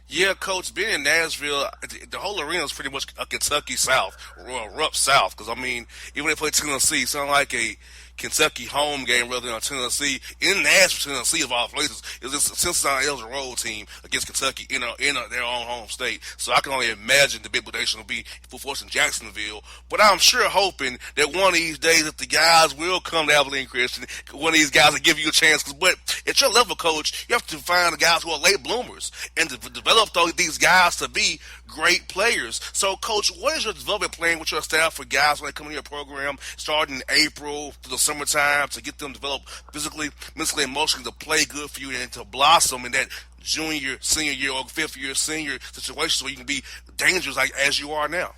Yeah, Coach, being in Nashville, the whole arena is pretty much a Kentucky South, or a rough South, because, I mean, even if they play Tennessee, it sounds like a Kentucky home game rather than a Tennessee. In Nashville, Tennessee, of all places, is this Cincinnati L's road team against Kentucky in their own home state. So I can only imagine the big prediction will be for force in Jacksonville. But I'm sure hoping that one of these days that the guys will come to Abilene Christian, one of these guys will give you a chance. But at your level, Coach, you have to find the guys who are late bloomers and to develop these guys to be great players. So, Coach, what is your development plan with your staff for guys when they come into your program starting in April to the summertime to get them developed physically, mentally, emotionally, to play good for you and to blossom in that junior, senior year, or fifth-year senior situations where you can be dangerous like as you are now?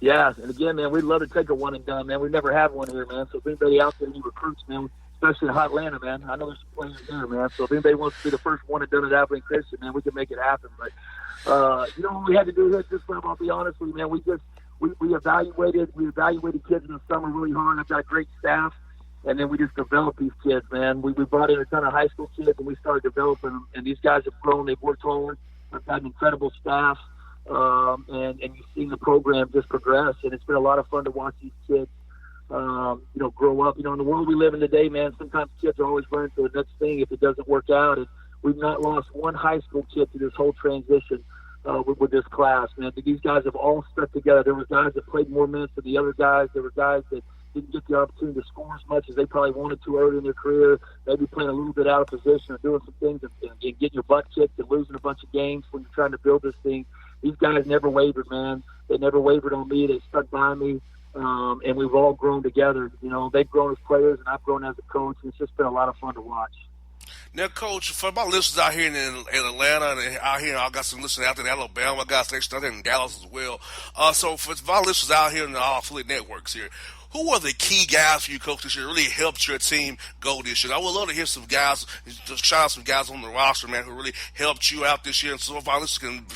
Yeah, and again, man, we'd love to take a one and done, man. We've never had one here, man. So if anybody out there who recruits, man, especially in hot Atlanta, man, I know there's some players there, man. So if anybody wants to be the first one and done at Abilene Christian, man, we can make it happen. But you know what we had to do here at this level, I'll be honest with you, man, we evaluated kids in the summer really hard. I've got a great staff, and then we just developed these kids, man. We brought in a ton of high school kids, and we started developing them, and these guys have grown. They've worked hard. I've got an incredible staff, and you've seen the program just progress, and it's been a lot of fun to watch these kids grow up. You know, in the world we live in today, man, sometimes kids are always running to the next thing if it doesn't work out, and we've not lost one high school kid through this whole transition with this class, man. These guys have all stuck together. There were guys that played more minutes than the other guys. There were guys that didn't get the opportunity to score as much as they probably wanted to early in their career, maybe playing a little bit out of position or doing some things and getting your butt kicked and losing a bunch of games when you're trying to build this thing. these guys never wavered, man. They never wavered on me. They stuck by me. And we've all grown together. You know, they've grown as players, and I've grown as a coach. And it's just been a lot of fun to watch. Now, Coach, for my listeners out here in Atlanta and out here, I got some listeners out there in Alabama. I got stations out there in Dallas as well. So for my listeners out here in the affiliate networks here, who are the key guys for you, Coach, this year really helped your team go this year? I would love to hear some guys, just shout out some guys on the roster, man, who really helped you out this year. And so if our listeners can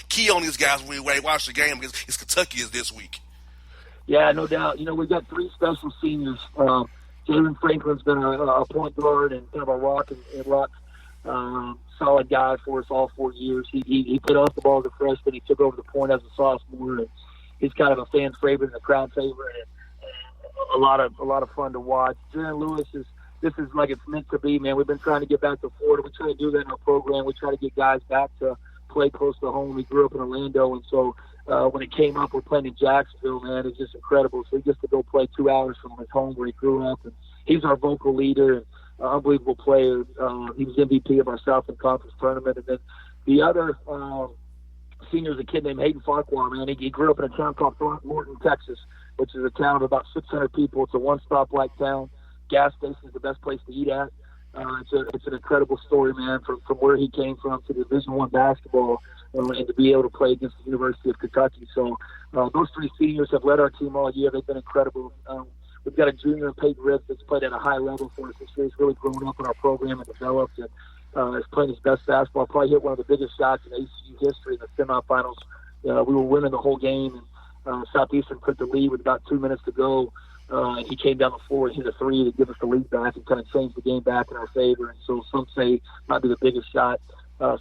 key on these guys when we watch the game because it's Kentucky is this week. Yeah, no doubt. You know, we've got 3 special seniors. Jalen Franklin's been a point guard and kind of a rock solid guy for us all 4 years. He played off the ball as a freshman. He took over the point as a sophomore. And he's kind of a fan favorite and a crowd favorite, and a lot of fun to watch. Jaron Lewis this is like it's meant to be, man. We've been trying to get back to Florida. We try to do that in our program. We try to get guys back to play close to home. We grew up in Orlando, and so when it came up, we're playing in Jacksonville, man. It's just incredible. So he gets to go play 2 hours from his home where he grew up, and he's our vocal leader and unbelievable player. He was MVP of our Southland Conference tournament. And then the other senior is a kid named Hayden Farquhar, man. He grew up in a town called Throckmorton, Texas, which is a town of about 600 people. It's a one-stop-like town. Gas station is the best place to eat at. It's an incredible story, man, from where he came from to Division I basketball and to be able to play against the University of Kentucky. So those 3 seniors have led our team all year. They've been incredible. We've got a junior, Peyton Ritz, that's played at a high level for us this year. He's really grown up in our program and developed and is playing his best basketball. Probably hit one of the biggest shots in ACU history in the semifinals. We were winning the whole game, and Southeastern took the lead with about 2 minutes to go. And he came down the floor and hit a 3 to give us the lead back and kind of changed the game back in our favor. And so some say it might be the biggest shot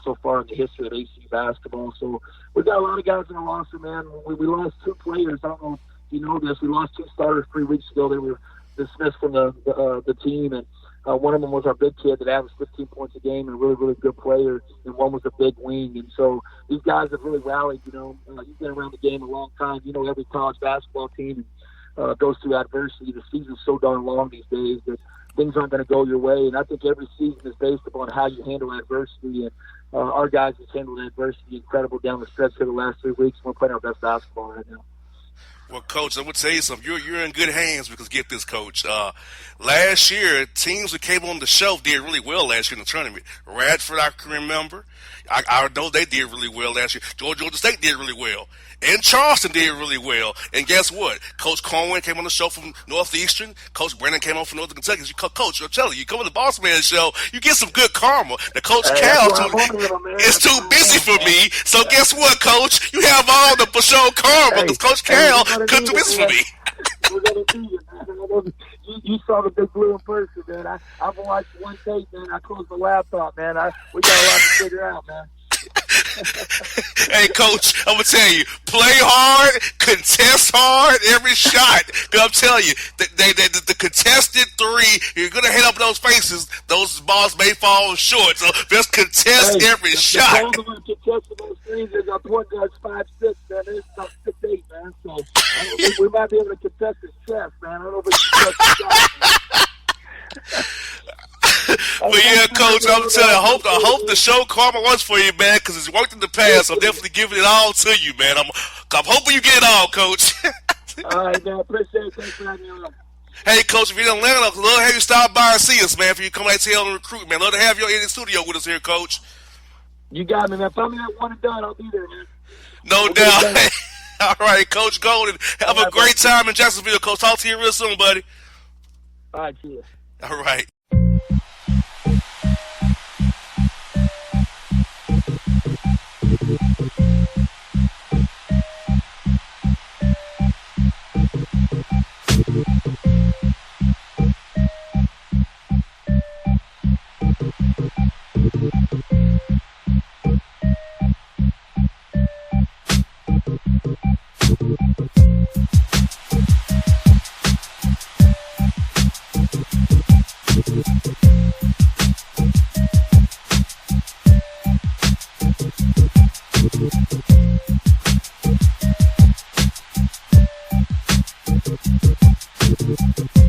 so far in the history of ACU basketball. So we've got a lot of guys in the roster, man. We lost 2 players. I don't know if you know this. We lost 2 starters 3 weeks ago. They were dismissed from the team, and one of them was our big kid that averaged 15 points a game and a really, really good player, and one was a big wing. And so these guys have really rallied. You know, you've been around the game a long time. You know, every college basketball team goes through adversity. The season's so darn long these days that things aren't going to go your way. And I think every season is based upon how you handle adversity. And our guys have handled adversity incredible down the stretch for the last 3 weeks. We're playing our best basketball right now. Well, Coach, I'm going to tell you something. You're in good hands because get this, Coach. Last year, teams that came on the shelf did really well last year in the tournament. Radford, I can remember. I know they did really well last year. Georgia State did really well. And Charleston did really well. And guess what? Coach Cohen came on the show from Northeastern. Coach Brennan came on from Northern Kentucky. Coach, I'm telling you, you come on the Bossman show, you get some good karma. The Coach Cal is too busy for me. So guess what, Coach? You have all the for sure karma because Coach Cal couldn't do this for me. We're going to do it, man. You saw the big blue in person, man. I've watched one tape, man. I closed the laptop, man. We got a lot to figure out, man. Hey, Coach, I'm going to tell you, play hard, contest hard every shot. Because I'm telling you, the contested 3, you're going to hit up those faces, those balls may fall short. So just contest every shot. The one contesting those 3s is our point guard's 5'6", man. It's about 6'8", man. So we might be able to contest his chest, man. I don't know if we can contest his shot. But yeah, Coach, I'm telling you, I hope the show karma works for you, man, because it's worked in the past. So I'm definitely giving it all to you, man. I'm hoping you get it all, Coach. All right, man. Appreciate it. Thanks for having me on. Hey, Coach, if you're in Atlanta, I'd love to have you stop by and see us, man. If you come out to and recruit, man, love to have you in the studio with us here, Coach. You got me, man. Find me that one and done. I'll be there, man. No doubt. All right, Coach Golden. Have a great time in Jacksonville, Coach. Talk to you real soon, buddy. All right, cheers. All right. Thank you.